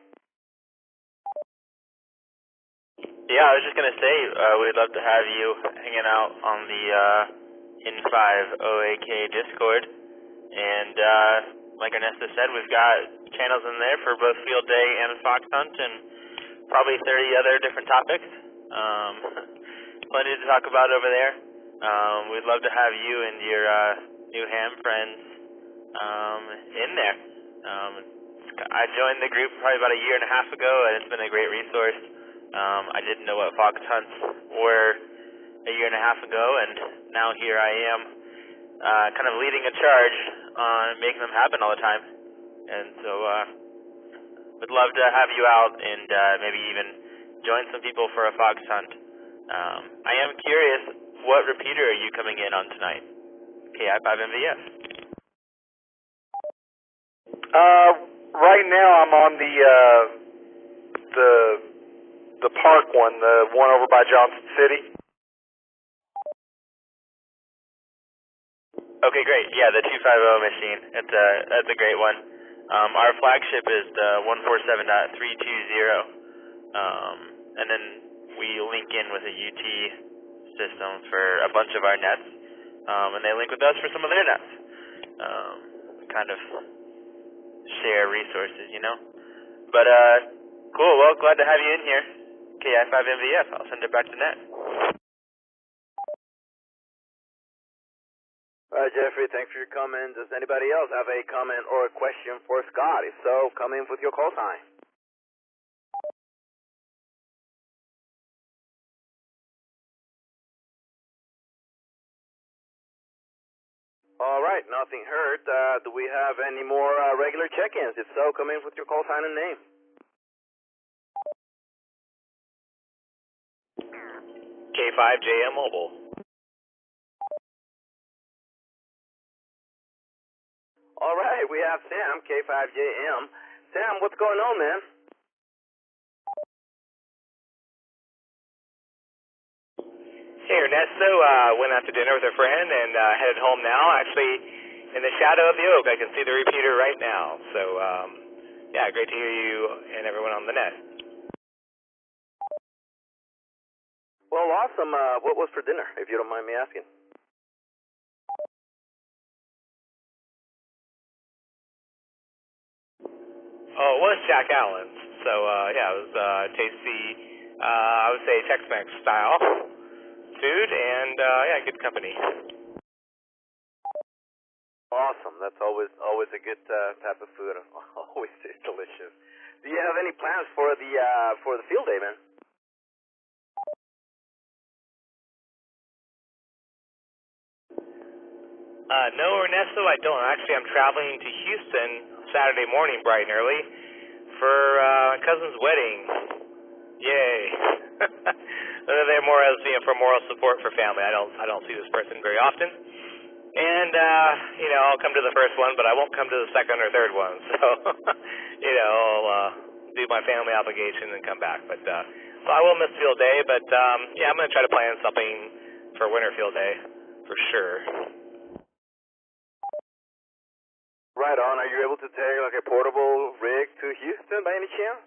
Yeah, I was just going to say, we'd love to have you hanging out on the N5OAK Discord. And like Ernesto said, we've got channels in there for both field day and fox hunt, and probably 30 other different topics. Plenty to talk about over there. We'd love to have you and your new ham friends in there. I joined the group probably about a year and a half ago, and it's been a great resource. I didn't know what fox hunts were a year and a half ago, and now here I am kind of leading a charge on making them happen all the time. And so would love to have you out and maybe even join some people for a fox hunt. I am curious, what repeater are you coming in on tonight? KI5MVF. Right now I'm on the park one, the one over by Johnson City. Okay, great. Yeah, the 250 machine. That's a great one. Our flagship is the 147.320. And then we link in with a UT system for a bunch of our nets. And they link with us for some of their nets. Kind of share resources, you know. But cool. Well, glad to have you in here. KI5MVF. I'll send it back to net. Jeffrey, thanks for your comment. Does anybody else have a comment or a question for Scott? If so, come in with your call sign. All right, nothing heard. Do we have any more regular check-ins? If so, come in with your call sign and name. K5JM Mobile. All right, we have Sam, K5JM. Sam, what's going on, man? Hey, Ernesto, went out to dinner with a friend and headed home now. Actually, in the shadow of the oak, I can see the repeater right now. So, yeah, great to hear you and everyone on the net. Well, awesome. What was for dinner, if you don't mind me asking? Oh, it was Jack Allen's. So, yeah, it was tasty, I would say Tex-Mex style food, and, yeah, good company. Awesome. That's always a good type of food. Always tastes delicious. Do you have any plans for the field day, man? No, Ernesto, I don't. Actually, I'm traveling to Houston Saturday morning, bright and early, for my cousin's wedding. Yay! They're more as for moral support for family. I don't see this person very often, and you know, I'll come to the first one, but I won't come to the second or third one. So, you know, I'll do my family obligation and come back. But so I will miss field day, but yeah, I'm gonna try to plan something for winter field day for sure. Right on. Are you able to take like a portable rig to Houston by any chance?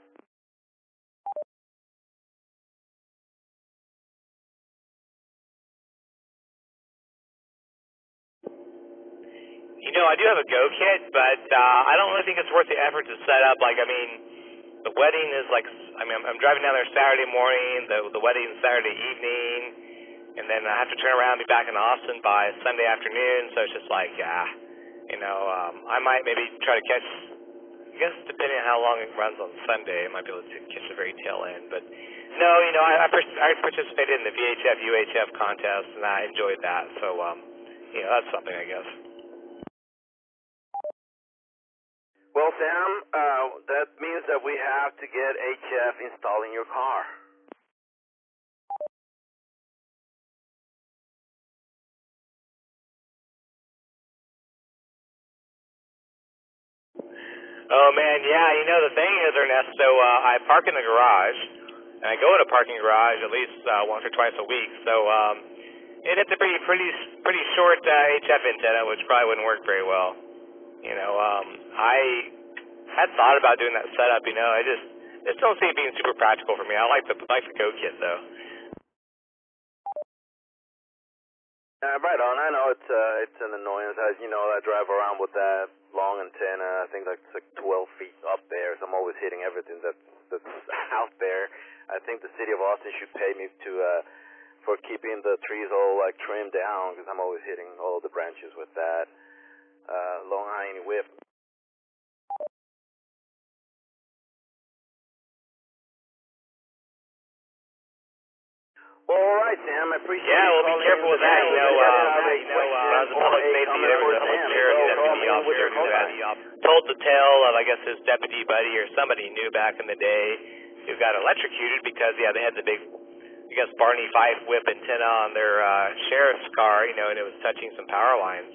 You know, I do have a Go kit, but I don't really think it's worth the effort to set up. Like, I mean, the wedding is like, I mean, I'm driving down there Saturday morning, the wedding's Saturday evening, and then I have to turn around and be back in Austin by Sunday afternoon, so it's just like, you know, I might maybe try to catch, I guess depending on how long it runs on Sunday, I might be able to catch the very tail end, but no, you know, I participated in the VHF, UHF contest, and I enjoyed that, so, you know, that's something, I guess. Well, Sam, that means that we have to get HF installed in your car. Oh man, yeah, you know the thing is, Ernesto, I park in the garage, and I go in a parking garage at least once or twice a week, so it hits a pretty short HF antenna, which probably wouldn't work very well. You know, I had thought about doing that setup, you know, I just don't see it being super practical for me. I like the Go kit though. Right on. I know it's an annoyance. You know, I drive around with that long antenna. I think it's like 12 feet up there, so I'm always hitting everything that's out there. I think the city of Austin should pay me for keeping the trees all like trimmed down, because I'm always hitting all of the branches with that long hiney whip. Well, all right, Sam. I appreciate. Yeah, well, be careful with that. You know, as a public safety, everyone's sheriff deputy officer who told the tale of, I guess, his deputy buddy or somebody knew back in the day who got electrocuted because, yeah, they had the big, I guess, Barney Fife whip antenna on their sheriff's car, you know, and it was touching some power lines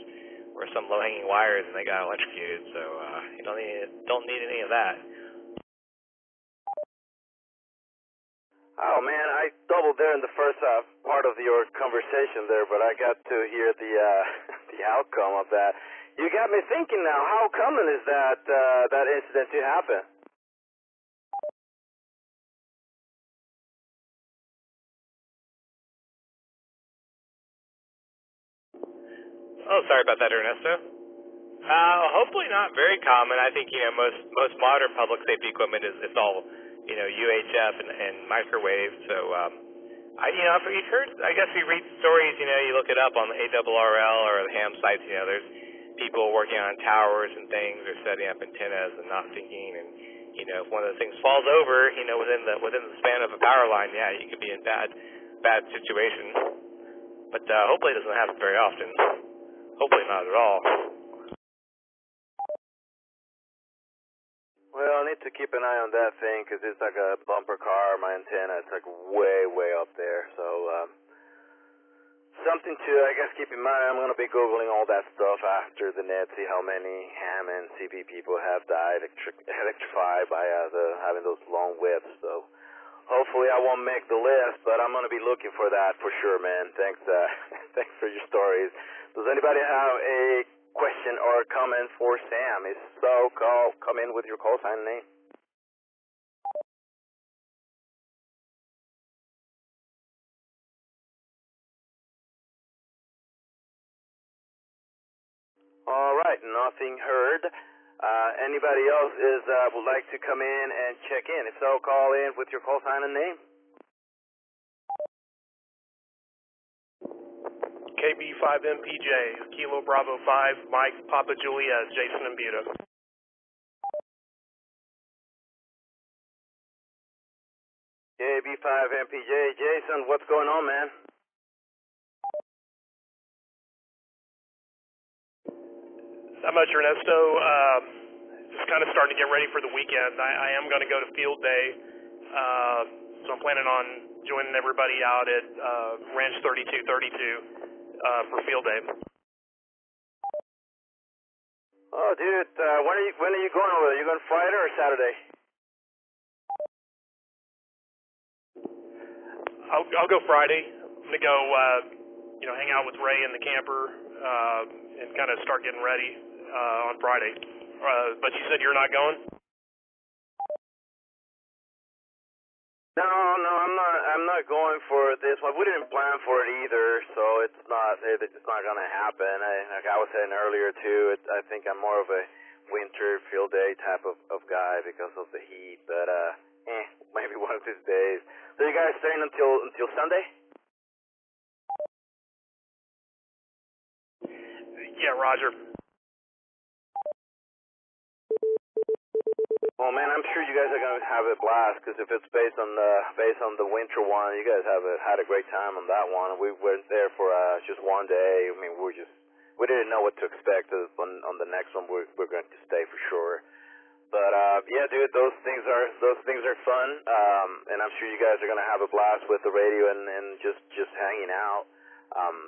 or some low-hanging wires, and they got electrocuted. So you don't need any of that. Oh man, I doubled there in the first part of your conversation there, but I got to hear the outcome of that. You got me thinking now. How common is that incident to happen? Oh, sorry about that, Ernesto. Hopefully not very common. I think, you know, most modern public safety equipment is all, you know, UHF and microwave. So, you know, if you've heard, I guess you read stories, you know, you look it up on the ARRL or the ham sites, you know, there's people working on towers and things or setting up antennas and not thinking, and, you know, if one of those things falls over, you know, within the span of a power line, yeah, you could be in bad situation. But hopefully it doesn't happen very often. Hopefully not at all. Well, I need to keep an eye on that thing, because it's like a bumper car. My antenna, it's like way up there. So something to, I guess, keep in mind. I'm going to be Googling all that stuff after the net, see how many ham and CB people have died electrified by having those long whips. So hopefully I won't make the list, but I'm going to be looking for that for sure, man. Thanks for your stories. Does anybody have a question or comment for Sam? If so, come in with your call sign and name. All right, nothing heard. Anybody else would like to come in and check in? If so, call in with your call sign and name. KB5MPJ, Kilo Bravo 5, Mike, Papa Juliet, Jason and Buda. KB5MPJ, Jason, what's going on, man? Not much, Ernesto. Just kind of starting to get ready for the weekend. I am going to go to field day, so I'm planning on joining everybody out at Ranch 3232 for field day. Oh, dude, when are you going over there? You going Friday or Saturday? I'll go Friday. I'm going to go, hang out with Ray in the camper and kind of start getting ready. on Friday. But you said you're not going? No, I'm not going for this one. We didn't plan for it either, so it's not gonna happen. Like I was saying earlier too, I think I'm more of a winter field day type of guy because of the heat. But maybe one of these days. So you guys staying until Sunday? Yeah, Roger. Well, man, I'm sure you guys are gonna have a blast because if it's based on the winter one, you guys had a great time on that one. We went there for just one day. I mean, we didn't know what to expect. On the next one, we're going to stay for sure. But yeah, dude, those things are fun. And I'm sure you guys are gonna have a blast with the radio and just hanging out.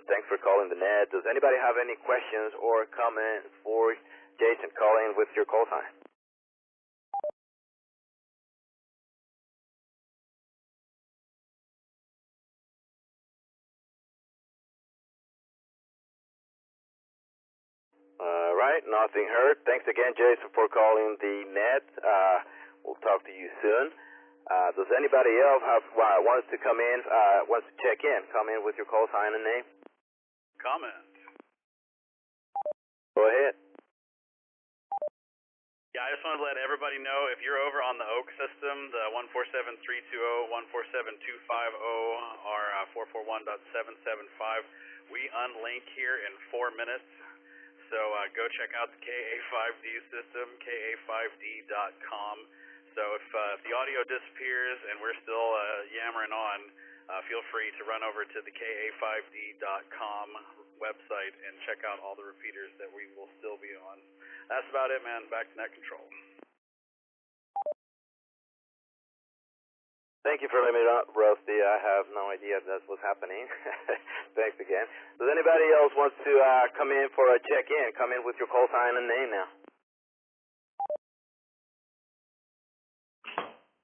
Thanks for calling the net. Does anybody have any questions or comments for Jason? Call in with your call sign. All right, nothing heard. Thanks again, Jason, for calling the net. We'll talk to you soon. Does anybody else wants to come in, wants to check in? Come in with your call sign and name. Comment. Go ahead. Yeah, I just wanted to let everybody know if you're over on the Oak system, the 147320, 147250, or 441.775, we unlink here in 4 minutes. So go check out the KA5D system, ka5d.com. So if the audio disappears and we're still yammering on, feel free to run over to the ka5d.com website and check out all the repeaters that we will still be on. That's about it, man. Back to net control. Thank you for letting me know, Rusty. I have no idea if that's what's happening. Thanks again. Does anybody else want to come in for a check-in? Come in with your call sign and name now.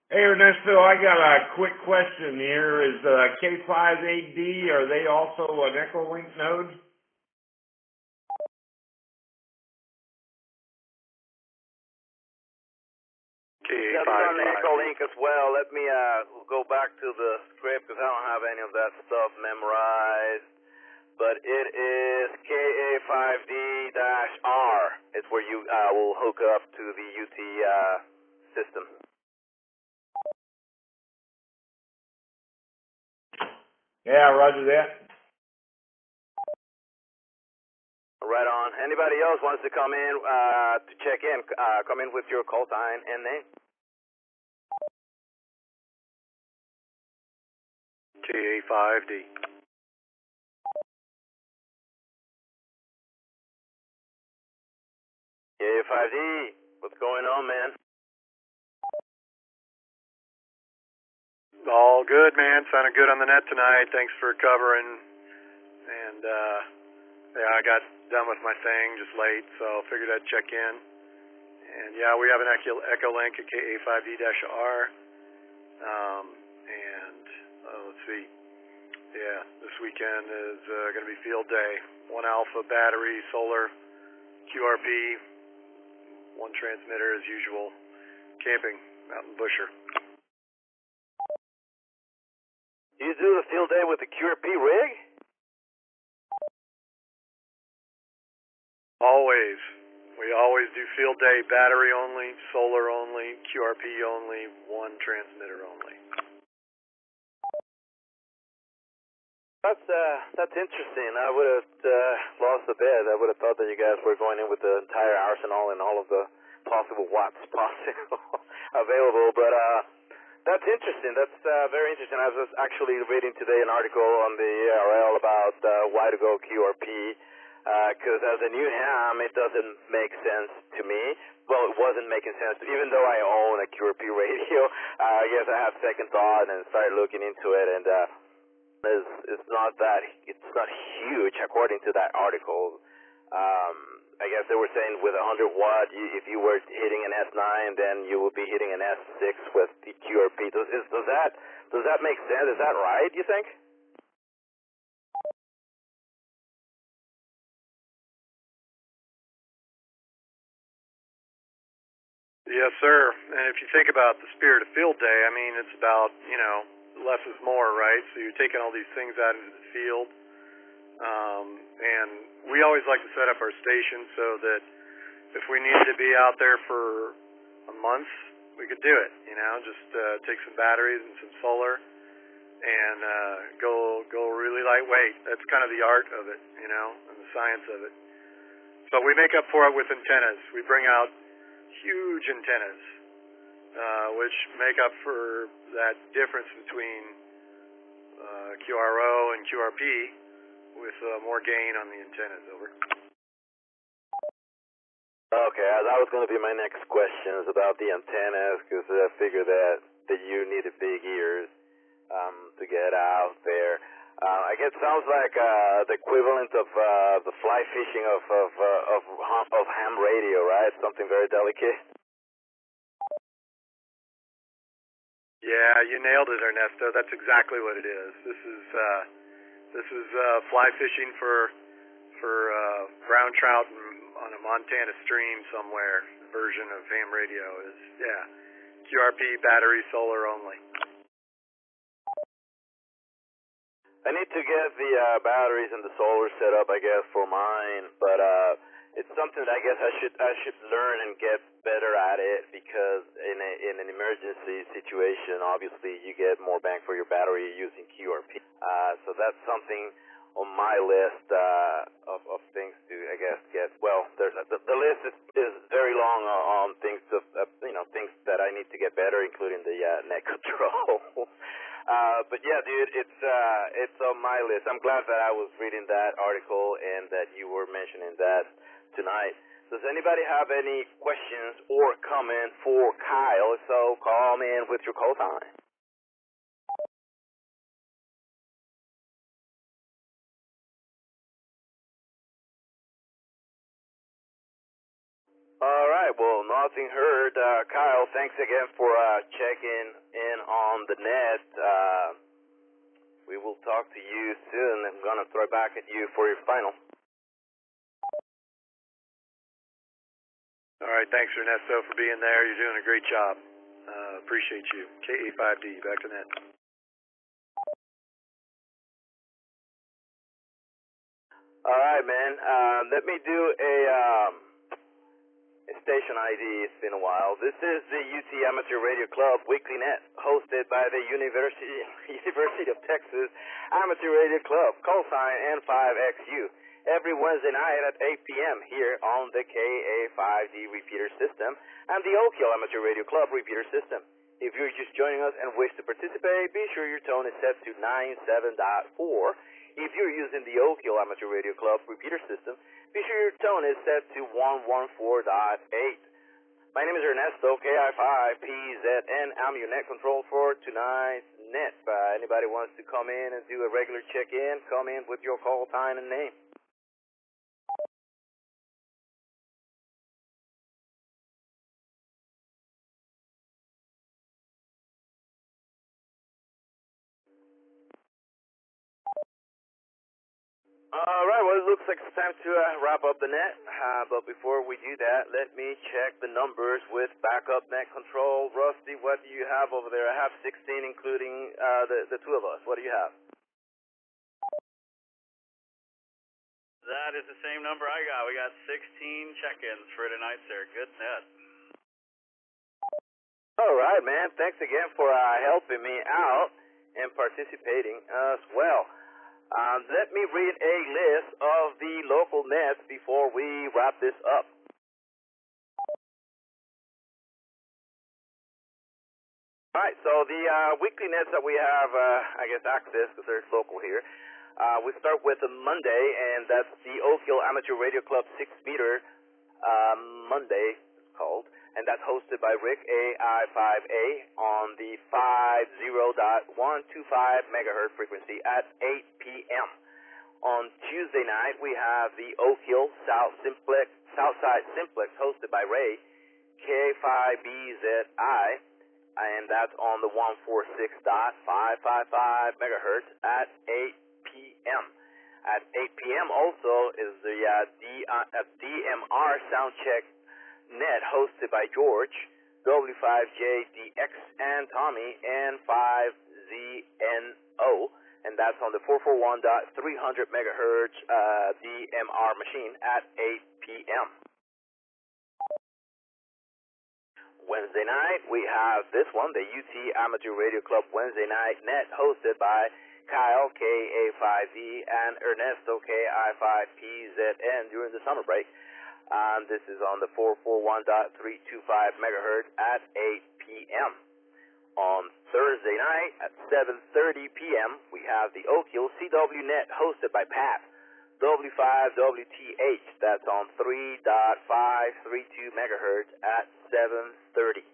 Hey, Ernesto, I got a quick question here. Is K5AD, are they also an Echolink node? That's on the Echolink as well. Let me go back to the script because I don't have any of that stuff memorized. But it is KA5D-R. It's where you will hook up to the UT system. Yeah, roger that. Right on. Anybody else wants to come in to check in? Come in with your call sign and name. KA5D. KA5D, what's going on, man? All good, man. Sounded good on the net tonight. Thanks for covering. And yeah, I got done with my thing just late, so figured I'd check in. And yeah, we have an Echolink at KA5D-R. And let's see. Yeah, this weekend is going to be field day. 1 alpha battery, solar, QRP, 1 transmitter as usual. Camping out in Busher. Do you do the field day with the QRP rig? Always. We always do field day, battery only, solar only, QRP only, 1 transmitter only. That's interesting. I would have lost a bet. I would have thought that you guys were going in with the entire arsenal and all of the possible watts possible available. But that's interesting. That's very interesting. I was actually reading today an article on the ARL about why to go QRP. Because as a new ham, it doesn't make sense to me. Well, it wasn't making sense, even though I own a QRP radio. I guess I have second thought and started looking into it, and it's not huge according to that article. I guess they were saying with 100 watt, if you were hitting an S9, then you would be hitting an S6 with the QRP. Does that make sense? Is that right? You think? Yes, sir. And if you think about the spirit of field day, I mean, it's about, less is more, right? So you're taking all these things out into the field. And we always like to set up our station so that if we needed to be out there for a month, we could do it, just take some batteries and some solar and go really lightweight. That's kind of the art of it, and the science of it. But we make up for it with antennas. We bring out huge antennas, which make up for that difference between QRO and QRP with more gain on the antennas. Over. Okay, that was going to be my next question is about the antennas, because I figure that you needed big ears to get out there. I guess it sounds like the equivalent of the fly fishing of ham radio, right? Something very delicate. Yeah, you nailed it, Ernesto. That's exactly what it is. This is fly fishing for brown trout on a Montana stream somewhere. The version of ham radio is QRP, battery, solar only. I need to get the batteries and the solar set up, I guess, for mine, but it's something that I guess I should learn and get better at it, because in an emergency situation, obviously you get more bang for your battery using QRP. So that's something on my list of things to, I guess, get. Well, there's the list is very long on things things that I need to get better, including the net control. But yeah, dude, it's on my list. I'm glad that I was reading that article and that you were mentioning that tonight. Does anybody have any questions or comments for Kyle? If so, call me in with your call sign. All right, well, nothing heard. Kyle, thanks again for checking in on the net. We will talk to you soon. I'm going to throw it back at you for your final. All right, thanks, Ernesto, for being there. You're doing a great job. Appreciate you. KA5D, back to net. All right, man. Let me do a station ID. It's been a while. This is the UT Amateur Radio Club Weekly Net, hosted by the University of Texas Amateur Radio Club, call sign N5XU, every Wednesday night at 8 p.m. here on the KA5D repeater system and the Oak Hill Amateur Radio Club repeater system. If you're just joining us and wish to participate, be sure your tone is set to 97.4. If you're using the Oak Hill Amateur Radio Club repeater system, be sure your tone is set to 114.8. My name is Ernesto, KI5PZN. I'm your net control for tonight's net. Anybody wants to come in and do a regular check-in, come in with your call time and name. All right, well, it looks like it's time to wrap up the net. But before we do that, let me check the numbers with backup net control. Rusty, what do you have over there? I have 16, including the two of us. What do you have? That is the same number I got. We got 16 check-ins for tonight, sir. Good net. All right, man. Thanks again for helping me out and participating as well. Let me read a list of the local nets before we wrap this up. All right, so the weekly nets that we have, I guess, access, because they're local here. We start with a Monday, and that's the Oak Hill Amateur Radio Club 6-meter Monday, it's called. And that's hosted by Rick AI5A on the 50.125 megahertz frequency at 8 p.m. On Tuesday night, we have the Oak Hill Southside Simplex hosted by Ray, K5BZI, and that's on the 146.555 megahertz at 8 p.m. At 8 p.m. also is the DMR Soundcheck net hosted by George W5JDX, and Tommy N5ZNO, and that's on the 441.300 megahertz DMR machine at 8 p.m. Wednesday night, we have this one, the UT Amateur Radio Club Wednesday Night Net, hosted by Kyle, KA5E, and Ernesto, KI5PZN, during the summer break. This is on the 441.325 megahertz at 8 p.m. On Thursday night at 7:30 p.m., we have the Oak Hill CW Net, hosted by Pat, W5WTH. That's on 3.532 megahertz at 7:30.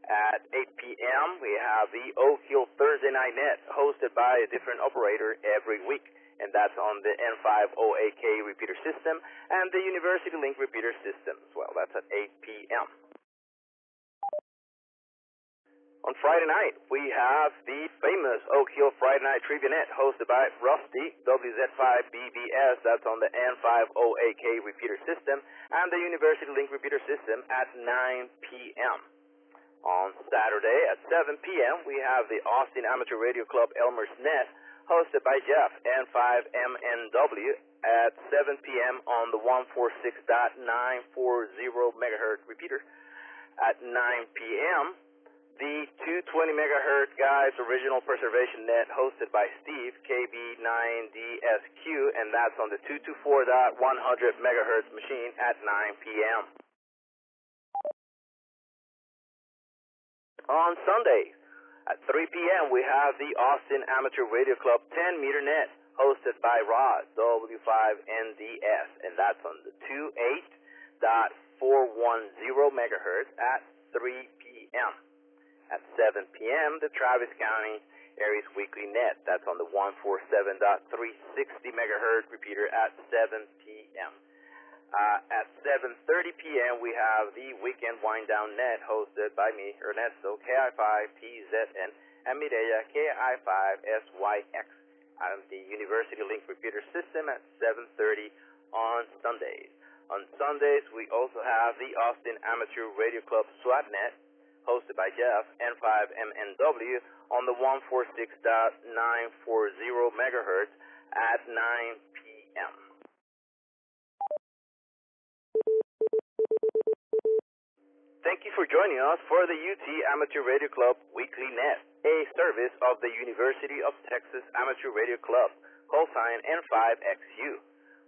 At 8 p.m., we have the Oak Hill Thursday Night Net, hosted by a different operator every week, and that's on the N5OAK repeater system and the University Link repeater system as well. That's at 8 p.m. On Friday night, we have the famous Oak Hill Friday Night Trivia Net, hosted by Rusty, WZ5BBS. That's on the N5OAK repeater system and the University Link repeater system at 9 p.m. On Saturday at 7 p.m., we have the Austin Amateur Radio Club Elmer's Net, hosted by Jeff, N5MNW, at 7 p.m. on the 146.940 megahertz repeater. At 9 p.m., the 220 megahertz Guys Original Preservation Net, hosted by Steve, KB9DSQ, and that's on the 224.100 megahertz machine at 9 p.m. On Sunday, at 3 p.m., we have the Austin Amateur Radio Club 10-meter net, hosted by Rod, W5NDS, and that's on the 28.410 megahertz at 3 p.m. At 7 p.m., the Travis County Aries Weekly Net, that's on the 147.360 megahertz repeater at 7 p.m. At 7:30 p.m., we have the Weekend Wind Down Net, hosted by me, Ernesto, KI5PZN, and Mireya, KI5SYX, on the University Link repeater system at 7:30 on Sundays. On Sundays, we also have the Austin Amateur Radio Club SWAT Net, hosted by Jeff, N5MNW, on the 146.940 megahertz at 9 p.m. Thank you for joining us for the UT Amateur Radio Club Weekly Net, a service of the University of Texas Amateur Radio Club, call sign N5XU.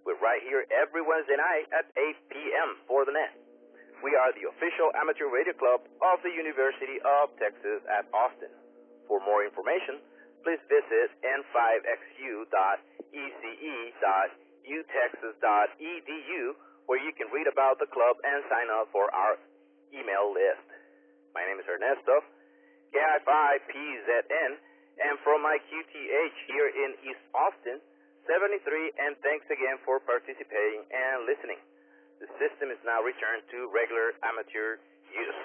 We're right here every Wednesday night at 8 p.m. for the net. We are the official amateur radio club of the University of Texas at Austin. For more information, please visit n5xu.ece.utexas.edu, where you can read about the club and sign up for our email list. My name is Ernesto, KI5PZN, and from my QTH here in East Austin, 73, and thanks again for participating and listening. The system is now returned to regular amateur use.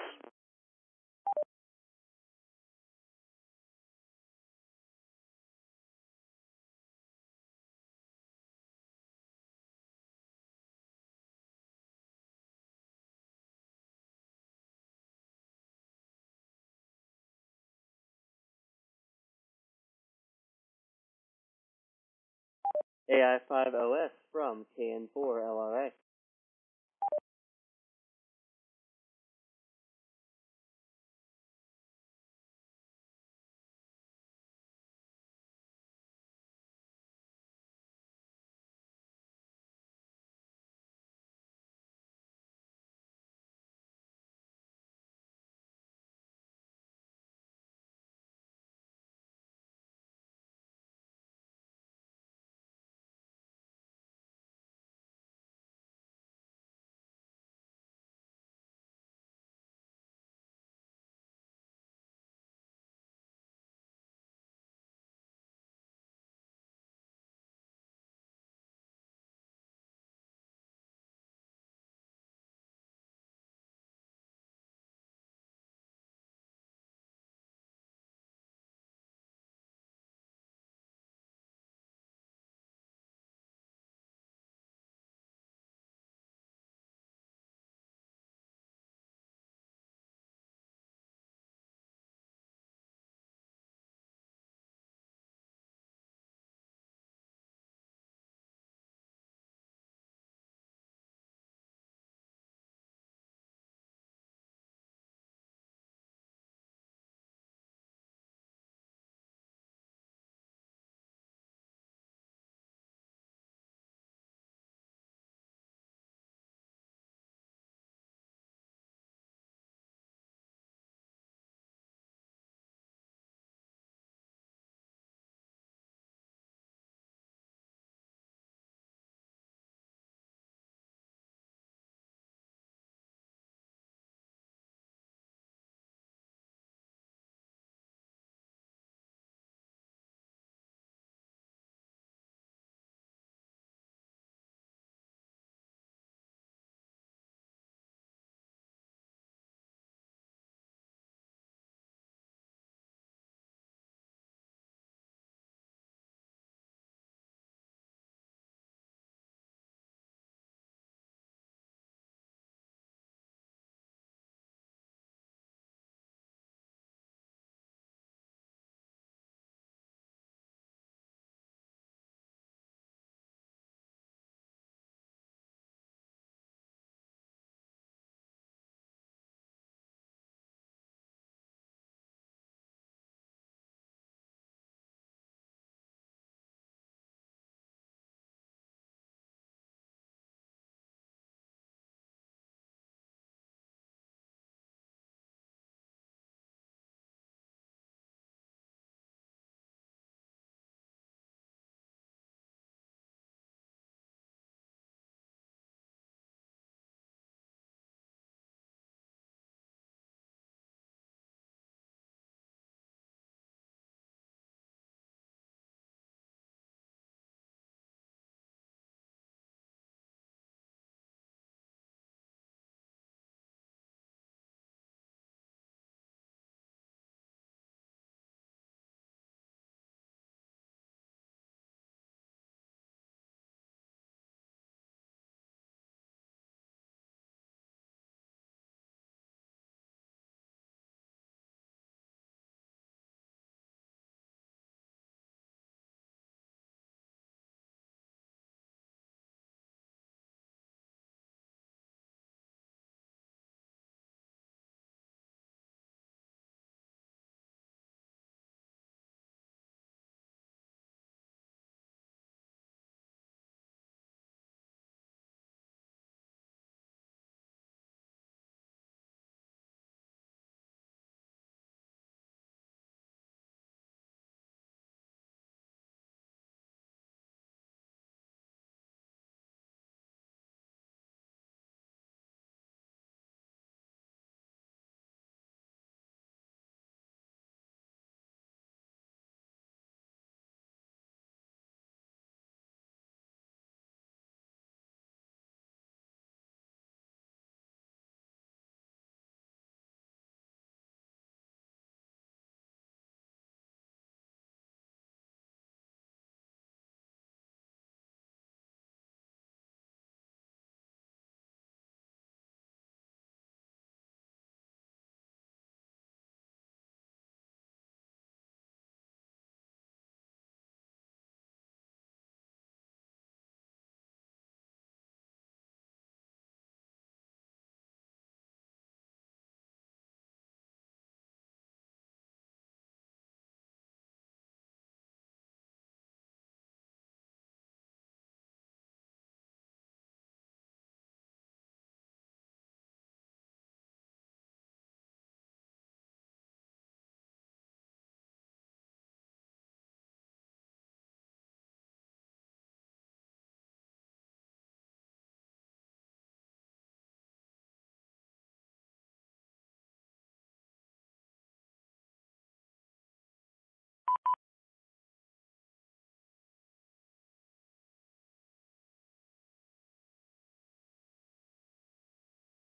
AI5OS from KN4LRA.